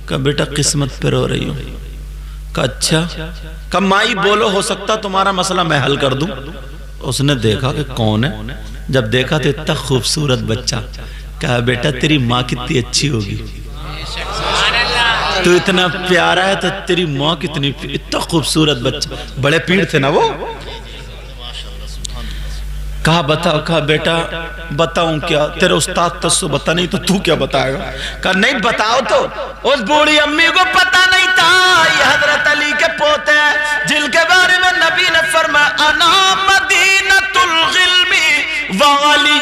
کہا بیٹا قسمت پہ رو رہی ہوں. کہا اچھا. کہا مائی بولو, ہو سکتا تمہارا مسئلہ میں حل کر دوں. اس نے دیکھا کہ کون ہے, جب دیکھا تو اتنا خوبصورت بچہ. کہا بیٹا تیری ماں کتنی اچھی ہوگی, تو اتنا پیارا ہے تو تیری ماں کتنی, اتنا خوبصورت بچہ. بڑے پیر تھے نا وہ. کہا بتاؤ. کہا بیٹا بتاؤں کیا, تیرے استاد تسو بتا نہیں تو تو کیا بتائے گا؟ کہا نہیں بتاؤ. تو اس بوڑھی امی کو پتا نہیں تھا یہ حضرت علی کے پوتے ہیں جن کے بارے میں نبی نے فرمایا انا مدینۃ العلم وعلی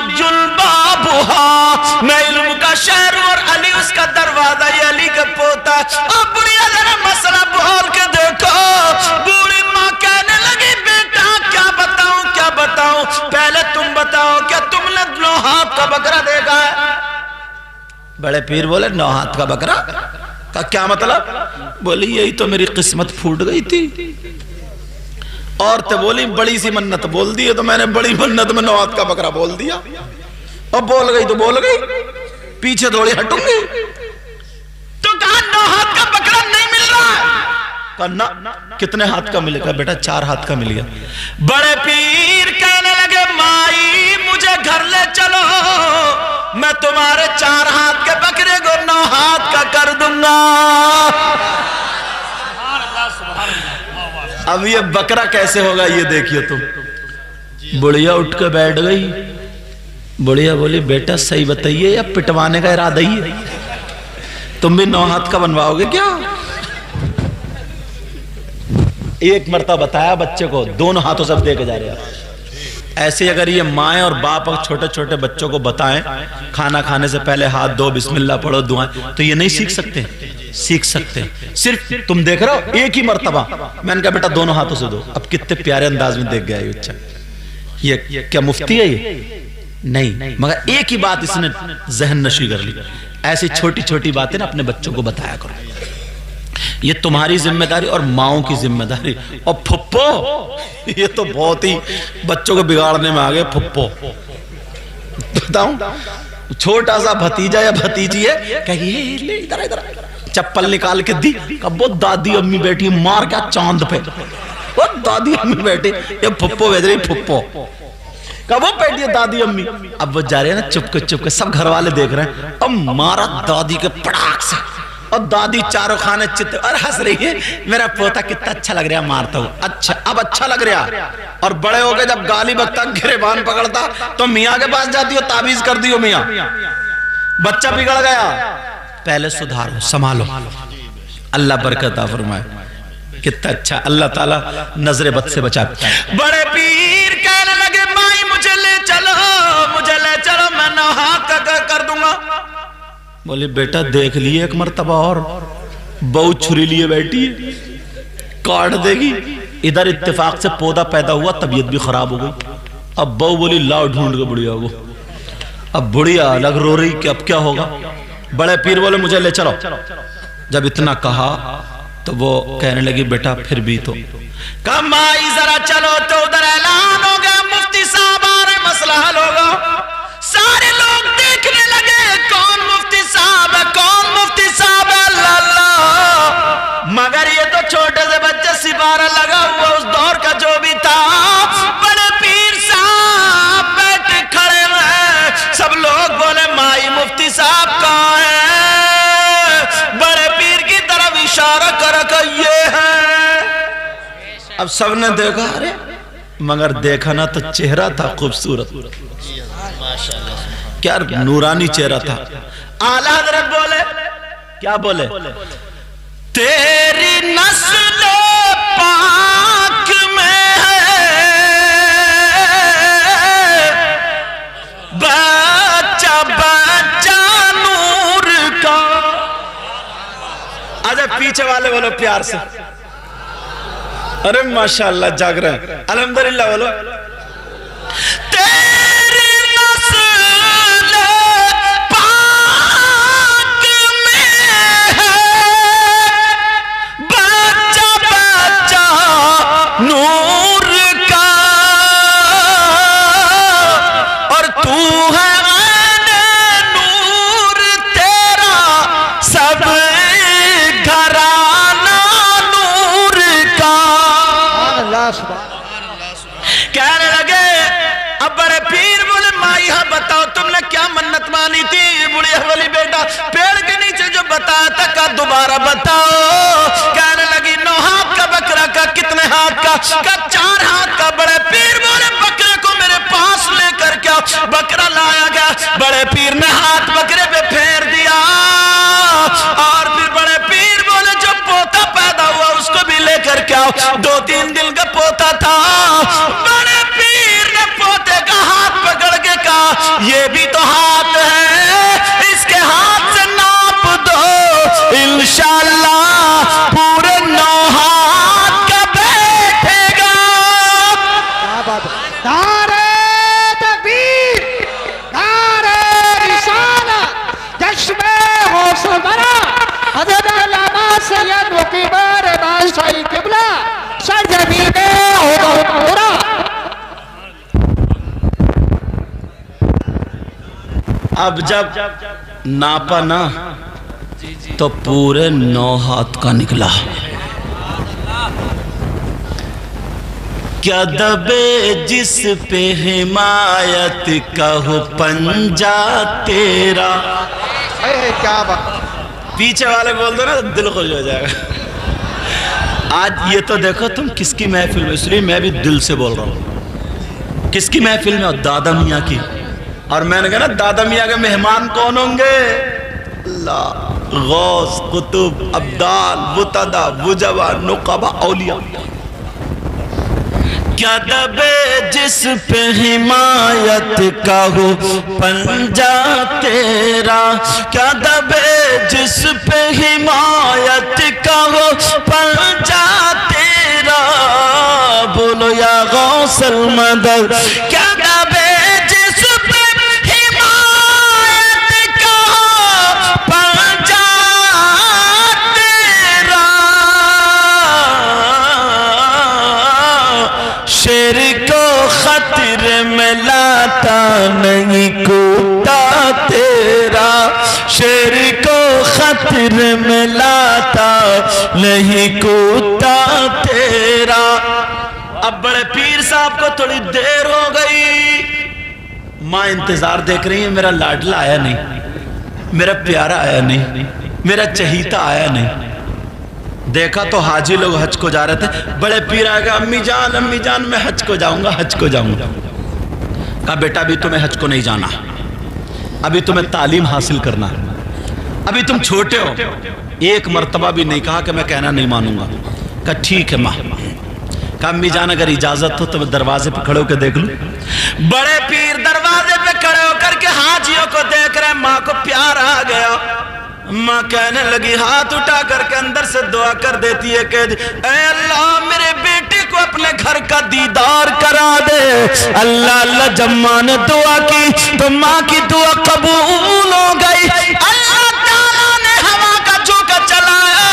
بابھا, میں علم کا شہر اور علی اس کا دروازہ. یہ علی کا پوتا. اب بڑھیا ذرا بڑے پیر بولے 9 ہاتھ کا بکرا کا کیا مطلب؟ بولی یہی تو میری قسمت پھوٹ گئی تھی. عورتیں بولی بڑی سی منت بول دی ہے تو میں نے بڑی منت میں 9 ہاتھ کا بکرا بول دیا. اب بول گئی تو بول گئی, پیچھے تھوڑی ہٹوں گی. تو کہا 9 ہاتھ کا بکرا نہیں مل رہا. کہا کتنے ہاتھ کا ملے گا بیٹا؟ 4 ہاتھ کا مل گیا. بڑے پیر کہنے لگے مائی مجھے گھر لے چلو, میں تمہارے 4 ہاتھ کے بکرے کو 9 ہاتھ کا کر دوں گا. اب یہ بکرا کیسے ہوگا یہ دیکھیے تم. بڑھیا اٹھ کے بیٹھ گئی. بڑھیا بولی بیٹا صحیح بتائیے یا پٹوانے کا ارادہ ہی ہے؟ تم بھی 9 ہاتھ کا بنواؤ گے کیا؟ ایک مرتبہ بتایا بچے کو, دونوں ہاتھوں سے دے کے جا رہے ہیں. ایسے اگر یہ مائیں اور باپ چھوٹے چھوٹے بچوں کو بتائیں کھانا کھانے سے پہلے ہاتھ دھو, بسم اللہ پڑھو, دعائیں, تو یہ نہیں سیکھ سکتے؟ سیکھ سکتے. صرف تم دیکھ رہے ہو ایک ہی مرتبہ میں نے کہا بیٹا دونوں ہاتھوں سے دو. اب کتنے پیارے انداز میں دیکھ گیا یہ بچہ. یہ کیا مفتی ہے یہ؟ نہیں, مگر ایک ہی بات اس نے ذہن نشی کر لی. ایسی چھوٹی چھوٹی باتیں نا اپنے بچوں کو بتایا کرو. یہ تمہاری ذمہ داری اور ماؤں کی ذمہ داری. اور پھپھو یہ تو بہت ہی بچوں کو بگاڑنے میں آگے. پھپھو بتاؤں, چھوٹا سا بھتیجا یا بھتیجی ہے کہ یہ ادھر ادھر چپل نکال کے دی, کب وہ دادی امی بیٹھی مار کیا چاند پہ, وہ دادی امی بیٹھی, یہ پھپھو بھیج رہی پھپھو, کب وہ بیٹھی ہے دادی امی. اب وہ جا رہے ہیں نا چپ کے سب گھر والے دیکھ رہے ہیں. اب مارا دادی کے پڑاک سے, اور دادی چاروں خانے چتے اور ہنس رہی ہے, میرا پوتا کتنا اچھا لگ رہا مارتا ہوں. اچھا اب اچھا لگ رہا. اور بڑے ہو گئے جب گالی بکتا گریبان پکڑتا تو میاں کے پاس جاتی ہو, تعویذ کر دیو میاں, بچہ بگڑ گیا, پہلے سدھارو سنبھالو, اللہ برکت عطا فرمائے. کتنا اچھا, اللہ تعالیٰ نظر بد سے بچا. بڑے پیر کہنے لگے مائی مجھے لے چلو, مجھے لے چلو, میں 9 ہاتھ کا کر دوں گا. بولے بیٹا دیکھ لیے ایک مرتبہ اور, بہو چھری لیے بیٹھی ہے, کاٹ دے گی. ادھر اتفاق سے پودا پیدا ہوا, طبیعت بھی خراب ہو گئی. اب بہو بولی لاؤ ڈھونڈ کے بڑھیا کو. اب بڑھیا الگ رو رہی کہ اب کیا ہوگا. بڑے پیر بولے مجھے لے چلو. جب اتنا کہا تو وہ کہنے لگی بیٹا پھر بھی تو. کہا مائی ذرا چلو, تو ادھر اعلان ہو گیا, مفتی صاحب آ رہے, مسئلہ حل ہوگا. سارے لوگ دیکھنے لگے کون مفتی صاحب ہے, کون مفتی صاحب ہے. اللہ اللہ, مگر یہ تو چھوٹے سے بچے سپارہ لگا ہوا اس دور کا جو بھی تھا. بڑے پیر صاحب بیٹھے کھڑے ہیں, سب لوگ بولے مائی مفتی صاحب کہاں ہے. بڑے پیر کی طرف اشارہ کر کے یہ ہے. اب سب نے دیکھا, ارے مگر دیکھا نا تو چہرہ تھا خوبصورت, کیا نورانی چہرہ تھا. اعلیٰ حضرت بولے, کیا بولے, تیری نسل پاک میں ہے بچہ بچہ نور کا. آجا پیچھے والے بولو پیار سے, ارے ماشاءاللہ جاگ رہے ہیں, الحمدللہ بولو. تیری نسل پاک میں ہے بچہ بچہ نور کا, اور تو ہے عین نور, تیرا سب گھرانہ نور کا. کہنے لگے, اب بڑے پیر بولے مائی ہاں بتاؤ تم نے کیا منت مانی تھی. بڑھیا بولی بیٹا پیڑ کے نیچے جو بتایا تھا کا دوبارہ بتاؤ. کہنے لگی 9 ہاتھ کا بکرا کا کتنے ہاتھ کا؟ 4 ہاتھ کا. بڑے پیر بولے بکرے کو میرے پاس لے کر کیا. بکرا لایا گیا, بڑے پیر نے ہاتھ بکرے پہ پھیر دیا, اور پھر بڑے پیر بولے جو پوتا پیدا ہوا اس کو بھی لے کر کیا. 2-3 دن کا پوتا تھا. بڑے پیر نے پوتے کا ہاتھ پکڑ کے کہا یہ بھی تو ہاتھ ہے, اس کے ہاتھ سے ناپ دو, انشاءاللہ پورے 9 ہاتھ کا بیٹھے گا.
نعرہ تکبیر, نعرہ رسالت, جشن
اب جب ناپا نا تو پورے 9 ہاتھ کا نکلا. کیا دبے جس پہ حمایت کا ہو پنجا تیرا.
کیا بات.
پیچھے والے بول دو نا دل خوش ہو جائے گا. آج یہ تو دیکھو تم کس کی محفل میں, اس لیے میں بھی دل سے بول رہا ہوں, کس کی محفل میں؟ دادا میاں کی. اور میں نے کہا نا دادا میاں کے مہمان کون ہوں گے؟ اللہ, غوث, قطب, ابدال, بتدا, وجبا, نقبا, اولیاء. کیا دبے جس پہ حمایت کا ہو پنجا تیرا, کیا دبے جس پہ حمایت کا ہو پنجا تیرا. بولو یا غوث المدد. کیا دبے جس پہ حمایت کا ہو پنجا تیرا. شیر کو خطر میں لاتا نہیں کوتا تیرا, شیر کو خطر میں لاتا نہیں کوتا تیرا. اب بڑے پیر صاحب کو تھوڑی دیر ہو گئی, ماں انتظار دیکھ رہی ہے, میرا لاڈلا آیا نہیں, میرا پیارا آیا نہیں, میرا چہیتا آیا نہیں. دیکھا تو حاجی لوگ حج کو جا رہے تھے. بڑے پیر آئے گا, امی جان میں حج کو جاؤں گا, حج کو جاؤں گا. کہا بیٹا ابھی تمہیں حج کو نہیں جانا, ابھی تمہیں تعلیم حاصل کرنا, ابھی تم چھوٹے ہو. ایک مرتبہ بھی نہیں کہا کہ میں کہنا نہیں مانوں گا. کہا ٹھیک ہے ماں. کہا امی جان اگر اجازت ہو تو میں دروازے پہ کھڑے ہو کے دیکھ لوں. بڑے پیر دروازے پہ کھڑے ہو کر کے حاجیوں کو دیکھ رہے. ماں کو پیار آ گیا. ماں کہنے لگی, ہاتھ اٹھا کر کے اندر سے دعا کر دیتی ہے کہ اے اللہ میرے بیٹے کو اپنے گھر کا دیدار کرا دے. اللہ جب ماں نے دعا کی تو ماں کی دعا قبول ہو گئی. اللہ تعالیٰ نے ہوا کا جھونکا چلایا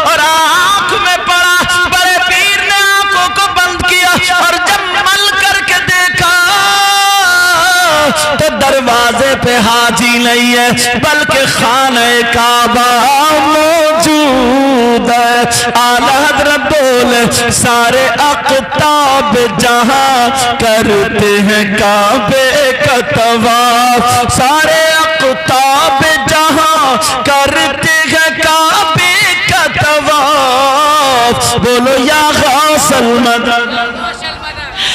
اور آنکھ میں پڑا. بڑے پیر نے آنکھوں کو بند کیا اور جب مل کر کے دیکھا تو دروازے پہ حاجی نہیں ہے بلکہ خانہ کعبہ موجود ہے. اعلی حضرت بولے سارے اقطاب جہاں کرتے ہیں کعبے کا طواف, سارے اقطاب جہاں کرتے ہیں کعبے کا طواف. بولو یا غوث المدد.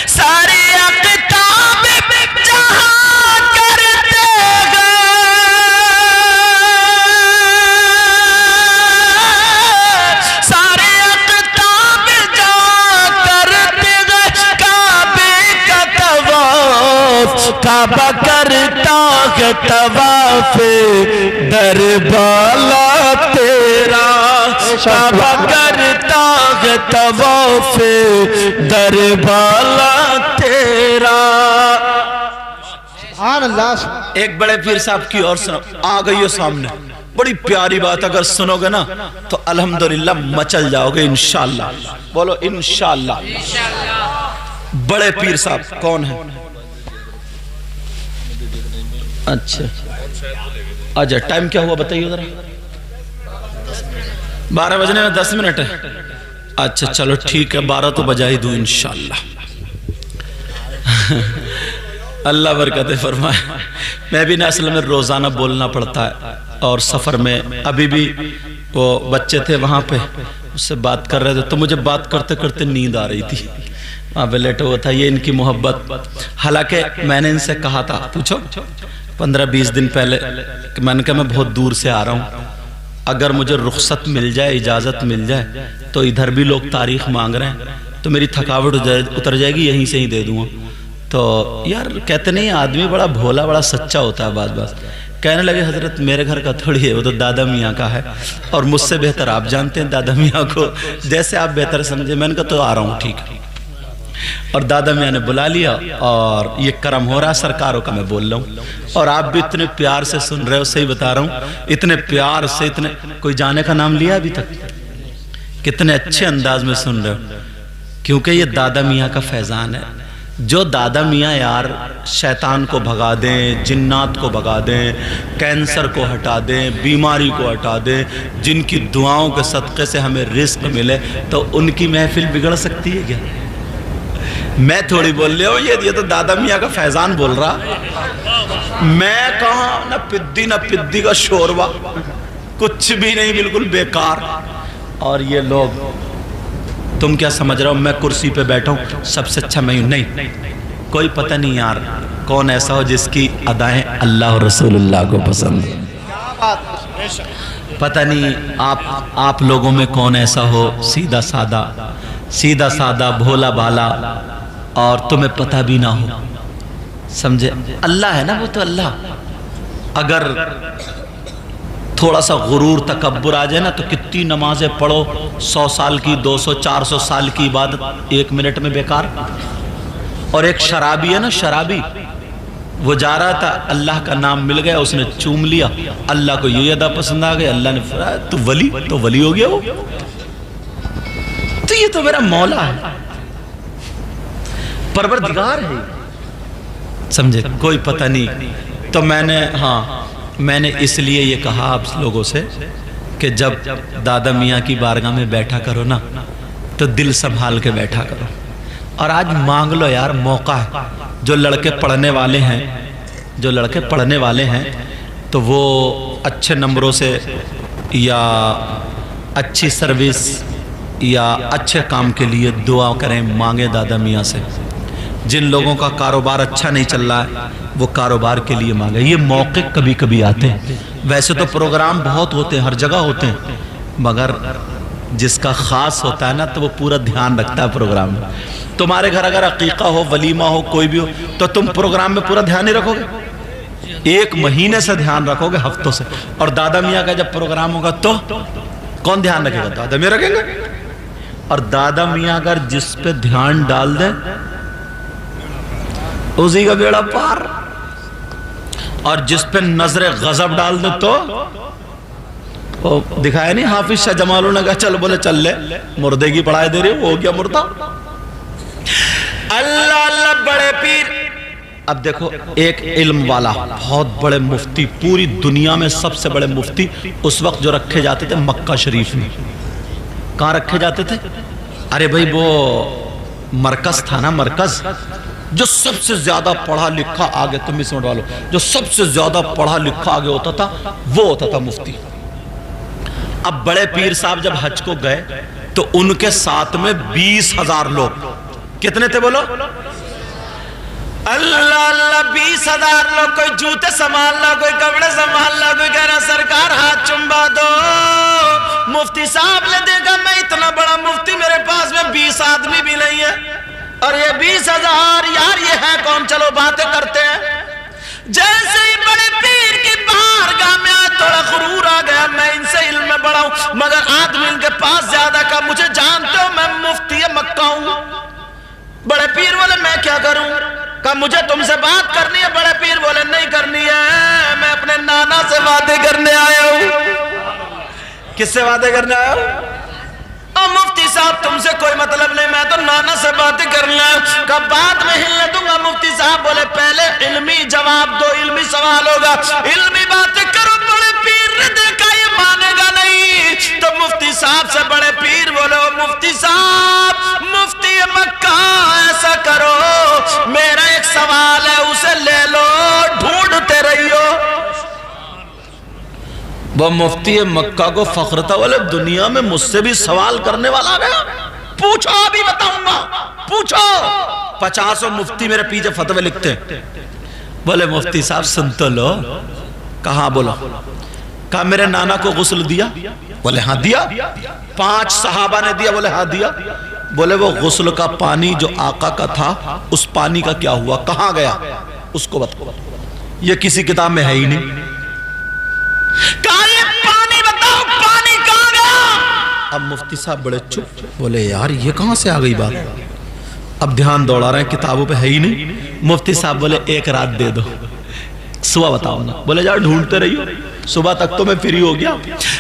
سارے اقطاب جہاں کرتے ہیں, سارے اقطاب جہاں کرتے ہیں کعبے کا طواف. کعبہ کرتا ہے طواف در بالا تیرا, کعبہ کرتا ہے طواف در بالا تیرا.
سبحان اللہ.
ایک بڑے پیر صاحب کی اور سنو, آ گئی ہو سامنے, بڑی پیاری بات. اگر سنو گے نا تو الحمدللہ مچل جاؤ گے انشاءاللہ. بولو انشاءاللہ. بڑے پیر صاحب کون ہیں؟ اچھا آجا, ٹائم کیا ہوا بتائیے ذرا. 12 بجنے میں 10 منٹ ہے. اچھا چلو ٹھیک ہے, 12 تو بجا ہی دوں انشاءاللہ. اللہ برکت فرمائے. میں بھی نا اصل میں روزانہ بولنا پڑتا ہے, اور سفر میں ابھی بھی وہ بچے تھے وہاں پہ, اس سے بات کر رہے تھے تو مجھے بات کرتے کرتے نیند آ رہی تھی. وہاں پہ لیٹا ہوا تھا. یہ ان کی محبت. حالانکہ میں نے ان سے کہا تھا, پوچھو 15-20 دن پہلے, میں نے کہا میں بہت دور سے آ رہا ہوں, اگر مجھے رخصت مل جائے, اجازت مل جائے تو ادھر بھی لوگ تاریخ مانگ رہے ہیں تو میری تھکاوٹ اتر جائے گی, یہیں سے ہی دے دوں گا. تو یار کہتے نہیں آدمی بڑا بھولا بڑا سچا ہوتا ہے. بات کہنے لگے حضرت میرے گھر کا تھوڑی ہے, وہ تو دادا میاں کا ہے, اور مجھ سے بہتر آپ جانتے ہیں دادا میاں کو, جیسے آپ بہتر سمجھے. میں نے کہا تو آ رہا ہوں. ٹھیک ہے. اور دادا میاں نے بلا لیا, اور یہ کرم ہو رہا سرکاروں کا, میں بول رہا ہوں, اور آپ بھی اتنے پیار سے سن رہے ہو. صحیح بتا رہا ہوں, اتنے پیار سے. اتنے کوئی جانے کا نام لیا ابھی تک؟ کتنے اچھے انداز میں سن رہے ہو, کیونکہ یہ دادا میاں کا فیضان ہے. جو دادا میاں یار شیطان کو بھگا دیں، جنات کو بھگا دیں، کینسر کو ہٹا دیں، بیماری کو ہٹا دیں، جن کی دعاؤں کے صدقے سے ہمیں رزق ملے، تو ان کی محفل بگڑ سکتی ہے کیا؟ میں تھوڑی بول رہا ہوں، یہ تو دادا میاں کا فیضان بول رہا، میں کہاں نہ پدی کا شوربہ، کچھ بھی نہیں، بالکل بیکار۔ اور یہ لوگ، تم کیا سمجھ رہا ہو میں کرسی پہ بیٹھا ہوں سب سے اچھا میں ہوں؟ نہیں، کوئی پتہ نہیں یار کون ایسا ہو جس کی ادائیں اللہ اور رسول اللہ کو پسند ہیں، پتہ نہیں آپ لوگوں میں کون ایسا ہو سیدھا سادہ بھولا بالا اور تمہیں پتہ بھی نہ ہو، سمجھے؟ اللہ ہے نا، وہ تو اللہ۔ اگر تھوڑا سا غرور تکبر آ جائے نا تو کتنی نمازیں پڑھو، 100 سال کی، 200 400 سال کی عبادت 1 منٹ میں بیکار۔ اور ایک شرابی ہے نا، شرابی، وہ جا رہا تھا، اللہ کا نام مل گیا، اس نے چوم لیا، اللہ کو یہ ادا پسند آ گئی، اللہ نے فرمایا تو ولی ہو گیا، وہ تو یہ تو میرا مولا ہے، پروردگار ہے، سمجھے؟ کوئی پتہ نہیں۔ تو میں نے اس لیے یہ کہا آپ لوگوں سے کہ جب دادا میاں کی بارگاہ میں بیٹھا کرو نا تو دل سنبھال کے بیٹھا کرو، اور آج مانگ لو یار، موقع ہے۔ جو لڑکے پڑھنے والے ہیں تو وہ اچھے نمبروں سے یا اچھی سروس یا اچھے کام کے لیے دعا کریں، مانگیں دادا میاں سے۔ جن لوگوں کا کاروبار اچھا نہیں چل رہا ہے وہ کاروبار کے لیے مانگے۔ یہ موقع کبھی کبھی آتے ہیں، ویسے تو پروگرام بہت ہوتے ہیں، ہر جگہ ہوتے ہیں، مگر جس کا خاص ہوتا ہے نا تو وہ پورا دھیان رکھتا ہے پروگرام میں۔ تمہارے گھر اگر عقیقہ ہو، ولیمہ ہو، کوئی بھی ہو، تو تم پروگرام میں پورا دھیان نہیں رکھو گے، 1 مہینے سے دھیان رکھو گے، ہفتوں سے۔ اور دادا میاں کا جب پروگرام ہوگا تو کون دھیان رکھے گا؟ دادا میاں رکھیں گے۔ اور دادا میاں اگر جس پہ دھیان ڈال دیں اسی کا بیڑا پار، اور جس پہ نظر غضب ڈال دے تو دکھایا نہیں حافظ شاہ جمالوں نے کہا چل، بولے چل لے، مردے کی پڑھائی دے رہے ہو گیا مردہ۔ اللہ اللہ بڑے پیر۔ اب دیکھو ایک علم والا بہت بڑے مفتی، پوری دنیا میں سب سے بڑے مفتی اس وقت جو رکھے جاتے تھے مکہ شریف میں، کہاں رکھے جاتے تھے؟ ارے بھائی وہ مرکز تھا نا، مرکز جو سب سے زیادہ پڑھا لکھا آگے، تم بھی سمجھ والو، جو سب سے زیادہ پڑھا لکھا آگے ہوتا تھا وہ ہوتا تھا مفتی۔ اب بڑے پیر صاحب جب حج کو گئے تو ان کے ساتھ میں 20,000 لوگ، کتنے تھے بولو؟ اللہ اللہ 20,000 لوگ، کوئی جوتے سنبھالنا، کوئی کپڑے سنبھالنا، کوئی کہہ رہا سرکار ہاتھ چمبا دو۔ مفتی صاحب نے دیکھا میں اتنا بڑا مفتی، میرے پاس میں 20 آدمی بھی نہیں ہے، اور یہ 20,000 یار یہ ہے کون؟ چلو باتیں کرتے ہیں۔ جیسے ہی بڑے پیر کی بارگاہ میں تھوڑا غرور آ گیا، میں ان سے علم میں بڑا ہوں مگر آدمی ان کے پاس زیادہ کا، مجھے جانتے ہو میں مفتی مکہ ہوں۔ بڑے پیر بولے میں کیا کروں؟ کہا مجھے تم سے بات کرنی ہے۔ بڑے پیر بولے نہیں کرنی ہے، میں اپنے نانا سے باتیں کرنے آیا ہوں۔ کس سے باتیں کرنے آیا ہوں؟ مفتی صاحب تم سے کوئی مطلب نہیں، میں تو نانا سے باتیں کرنا ہے۔ کہا بعد میں ہلنے دوں گا۔ مفتی صاحب بولے پہلے علمی جواب دو، علمی سوال ہوگا، علمی باتیں کرو۔ بڑے پیر نے دیکھا یہ مانے گا نہیں تو مفتی صاحب سے بڑے پیر بولے مفتی صاحب، مفتی مکہ ایسا کرو، میرا ایک سوال ہے اسے لے لو، ڈھونڈتے رہیو۔ وہ مفتی مکہ کو فخر تھا، بولے دنیا میں مجھ سے بھی سوال کرنے والا گیا، پوچھو ابھی بتاؤں گا، پوچھو۔ 50 مفتی میرے پیچھے فتوے لکھتے ہیں۔ بولے مفتی صاحب سن تو لو۔ کہاں؟ بولا۔ کہا میرے نانا کو غسل دیا؟ بولے ہاں دیا۔ 5 صحابہ نے دیا؟ بولے ہاں دیا۔ بولے وہ غسل کا پانی جو آقا کا تھا اس پانی کا کیا ہوا، کہاں گیا، اس کو بتاؤ۔ یہ کسی کتاب میں ہے ہی نہیں۔ کہا یہ پانی بتاؤ، پانی کہاں گیا؟ اب مفتی صاحب بڑے چپ، بولے یار یہ کہاں سے آ گئی بات؟ اب دھیان دوڑا رہے ہیں، کتابوں پہ ہے ہی نہیں۔ مفتی صاحب بولے ایک رات دے دو، صبح بتاؤں گا۔ بولے جاؤ ڈھونڈتے رہیو، صبح تک تو میں فری ہو گیا۔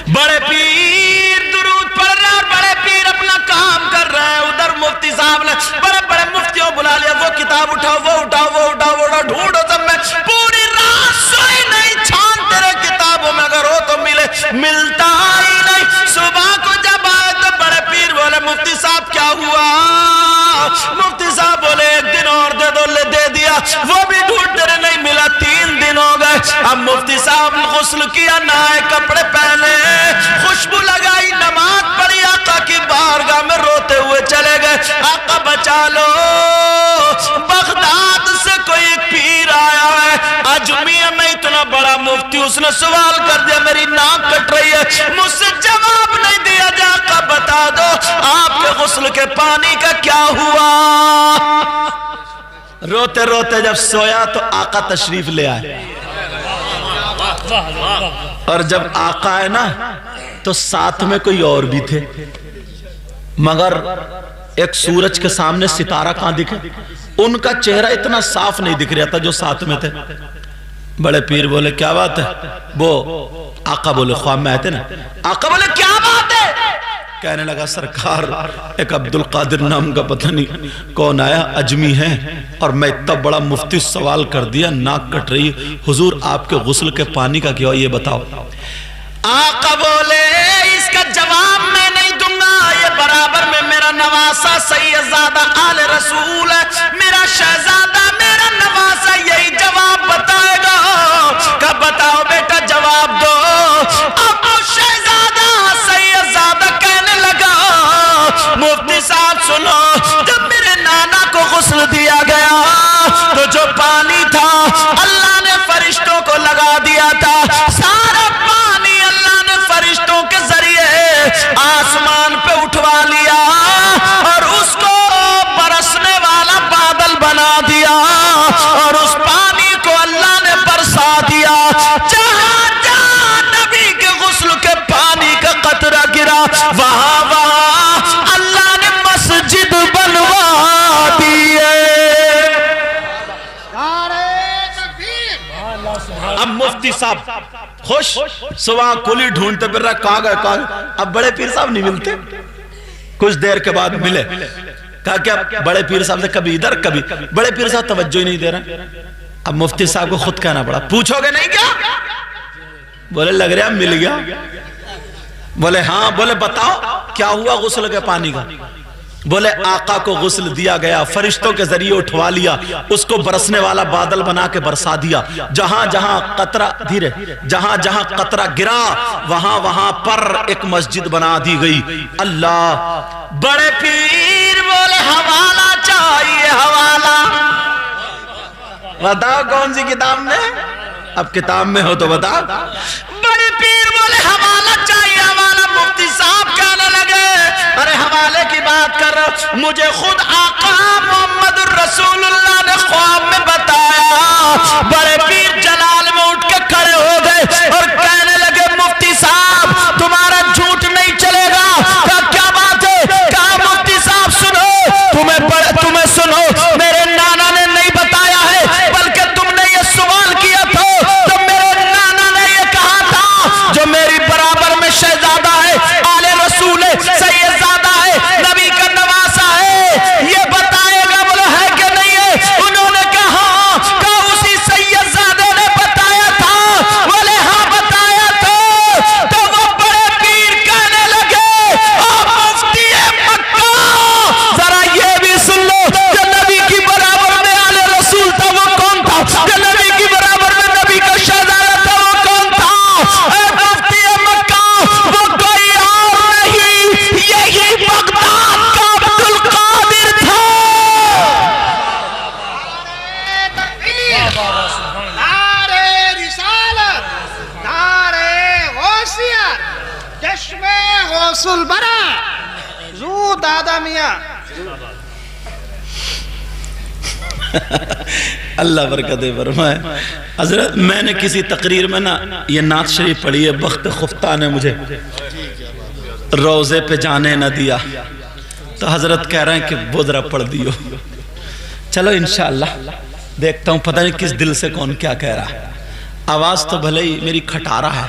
بڑے پیر درود پڑھ رہے اور بڑے پیر اپنا کام کر رہے ہیں، ادھر مفتی صاحب نے بڑے بڑے مفتیوں بلا لیا، وہ کتاب اٹھاؤ، وہ اٹھاؤ، وہ اٹھاؤ، وہ اٹھاؤ، ڈھونڈو سب میں، پوری رات سوئی نہیں، چھان تیرے کتابوں میں اگر ہو تو ملے، ملتا ہی نہیں۔ صبح کو جب آئے تو بڑے پیر بولے مفتی صاحب کیا ہوا؟ مفتی صاحب بولے ایک دن اور دے دو، لے دے دیا، وہ بھی ڈھونڈتے رہے نہیں ملا، 3 دن ہو گئے۔ اب مفتی صاحب نے غسل کیا، نائے کپڑے پہنے، خوشبو لگائی، نماز پڑھی، آقا کی بارگاہ میں روتے ہوئے چلے گئے، آقا بچا لو، بغداد سے کوئی ایک پیر آیا ہے، اجمی ہے، میں اتنا بڑا مفتی، اس نے سوال کر دیا، میری ناک کٹ رہی ہے، مجھ سے جواب نہیں دیا جا، آقا بتا دو آپ کے غسل کے پانی کا کیا ہوا؟ روتے روتے جب سویا تو آقا تشریف لے آئے، اور جب آقا آئے نا تو ساتھ میں کوئی اور بھی تھے، مگر ایک سورج کے سامنے ستارہ کہاں دکھے، ان کا چہرہ اتنا صاف نہیں دکھ رہا تھا جو ساتھ میں تھے۔ بڑے پیر بولے کیا بات ہے؟ وہ آقا بولے خواب میں آئے تھے نا، آقا بولے کیا بات ہے؟ کہنے لگا سرکار ایک عبدالقادر نام کا پتہ نہیں کون آیا، اجمی ہے، اور میں اتنا بڑا مفتی سوال کر دیا، ناک کٹ رہی، حضور آپ کے غسل کے پانی کا کیا یہ بتاؤ۔ آقا بولے اس کا جواب میں نہیں دوں گا، یہ برابر میں میرا نواسا سیدزادہ آل رسول ہے، میرا شہزادہ میرا نواسا یہی جواب بتائے گا۔ کب بتاؤ بیٹا جواب دو۔ اب شہزادہ سیدزادہ کہنے لگا مفتی صاحب سنو، جب میرے نانا کو غسل دیا گیا تو جو پانی تھا اللہ نے فرشتوں کو لگا دیا تھا، سارا پانی اللہ نے فرشتوں کے ذریعے آسمان پہ اٹھوا لیا اور اس کو برسنے والا بادل بنا دیا، اور اس پانی کو اللہ نے برسا دیا، جہاں جہاں نبی کے غسل کے پانی کا قطرہ گرا وہاں وہاں اللہ نے مسجد بنوا دیے۔ اب مفتی صاحب خوش، صبح کلی ڈھونڈتے پھر رہا کہاں گئے کہاں گئے، اب بڑے پیر صاحب نہیں ملتے، کچھ دیر کے بعد ملے، کہا کہ بڑے پیر صاحب سے کبھی ادھر کبھی، بڑے پیر صاحب توجہ ہی نہیں دے رہے۔ اب مفتی صاحب کو خود کہنا پڑا پوچھو گے نہیں کیا؟ بولے لگ رہا مل گیا۔ بولے ہاں، بولے بتاؤ کیا ہوا غسل کے پانی کا؟ بولے آقا کو غسل دیا گیا، فرشتوں کے ذریعے اٹھوا لیا، اس کو برسنے والا بادل بنا کے برسا دیا، جہاں جہاں قطرہ دھیرے جہاں جہاں قطرہ گرا وہاں وہاں پر ایک مسجد بنا دی گئی۔ اللہ، بڑے پیر بولے حوالہ چاہیے، حوالہ بتاؤ کون سی کتاب میں؟ اب کتاب میں ہو تو بتاؤ۔ بڑے پیر بولے حوالہ چاہیے، حوالہ۔ مفتی صاحب کہنے لگے ارے حوالے کی بات کر رہا، مجھے خود آقا محمد الرسول اللہ نے خواب میں بتایا۔ بڑے پیر جلال میں اٹھ کے کھڑے ہو گئے اور کہنے لگے مفتی صاحب تمہارا جھوٹ نہیں چلے گا۔ کہا کیا بات ہے؟ کہا مفتی صاحب سنو، تمہیں سنو، میرے نانا نے نہیں بتایا ہے بلکہ تم نے یہ سوال کیا تھا تو میرے نانا نے یہ کہا تھا جو میری برابر میں شہزادہ ہے، آل رسول ہے، سیدزادہ ہے، نبی کا نواسا ہے، یہ بتائے گا۔ بولے ہے کہ نہیں ہے؟ انہوں نے کہا اسی سیدزادے نے بتایا تھا۔ بولے ہاں بتایا تھا۔ تو وہ بڑے پیر کہنے لگے آپ مفتی مکہ ذرا یہ بھی سن لو کہ نبی کی برابر میں آل رسول تھا وہ کون تھا؟ کہ نبی کی برابر میں نبی کا شہزادہ تھا وہ کون تھا؟ اے مفتی مکہ وہ کوئی اور نہیں، یہی بغداد کا عبدالقادر تھا۔
نعرے رسالت، نعرے غوثیت، چشم غوث البرا، زو دادا میاں۔
اللہ برکت فرمائے۔ حضرت میں نے کسی تقریر میں نا یہ نعت شریف پڑھی ہے، بخت خفتہ نے مجھے روزے پہ جانے نہ دیا، تو حضرت کہہ رہے ہیں کہ وہ ذرا پڑھ دیو۔ چلو انشاءاللہ دیکھتا ہوں، پتہ نہیں کس دل سے کون کیا کہہ رہا ہے۔ آواز تو بھلے ہی میری کھٹارا ہے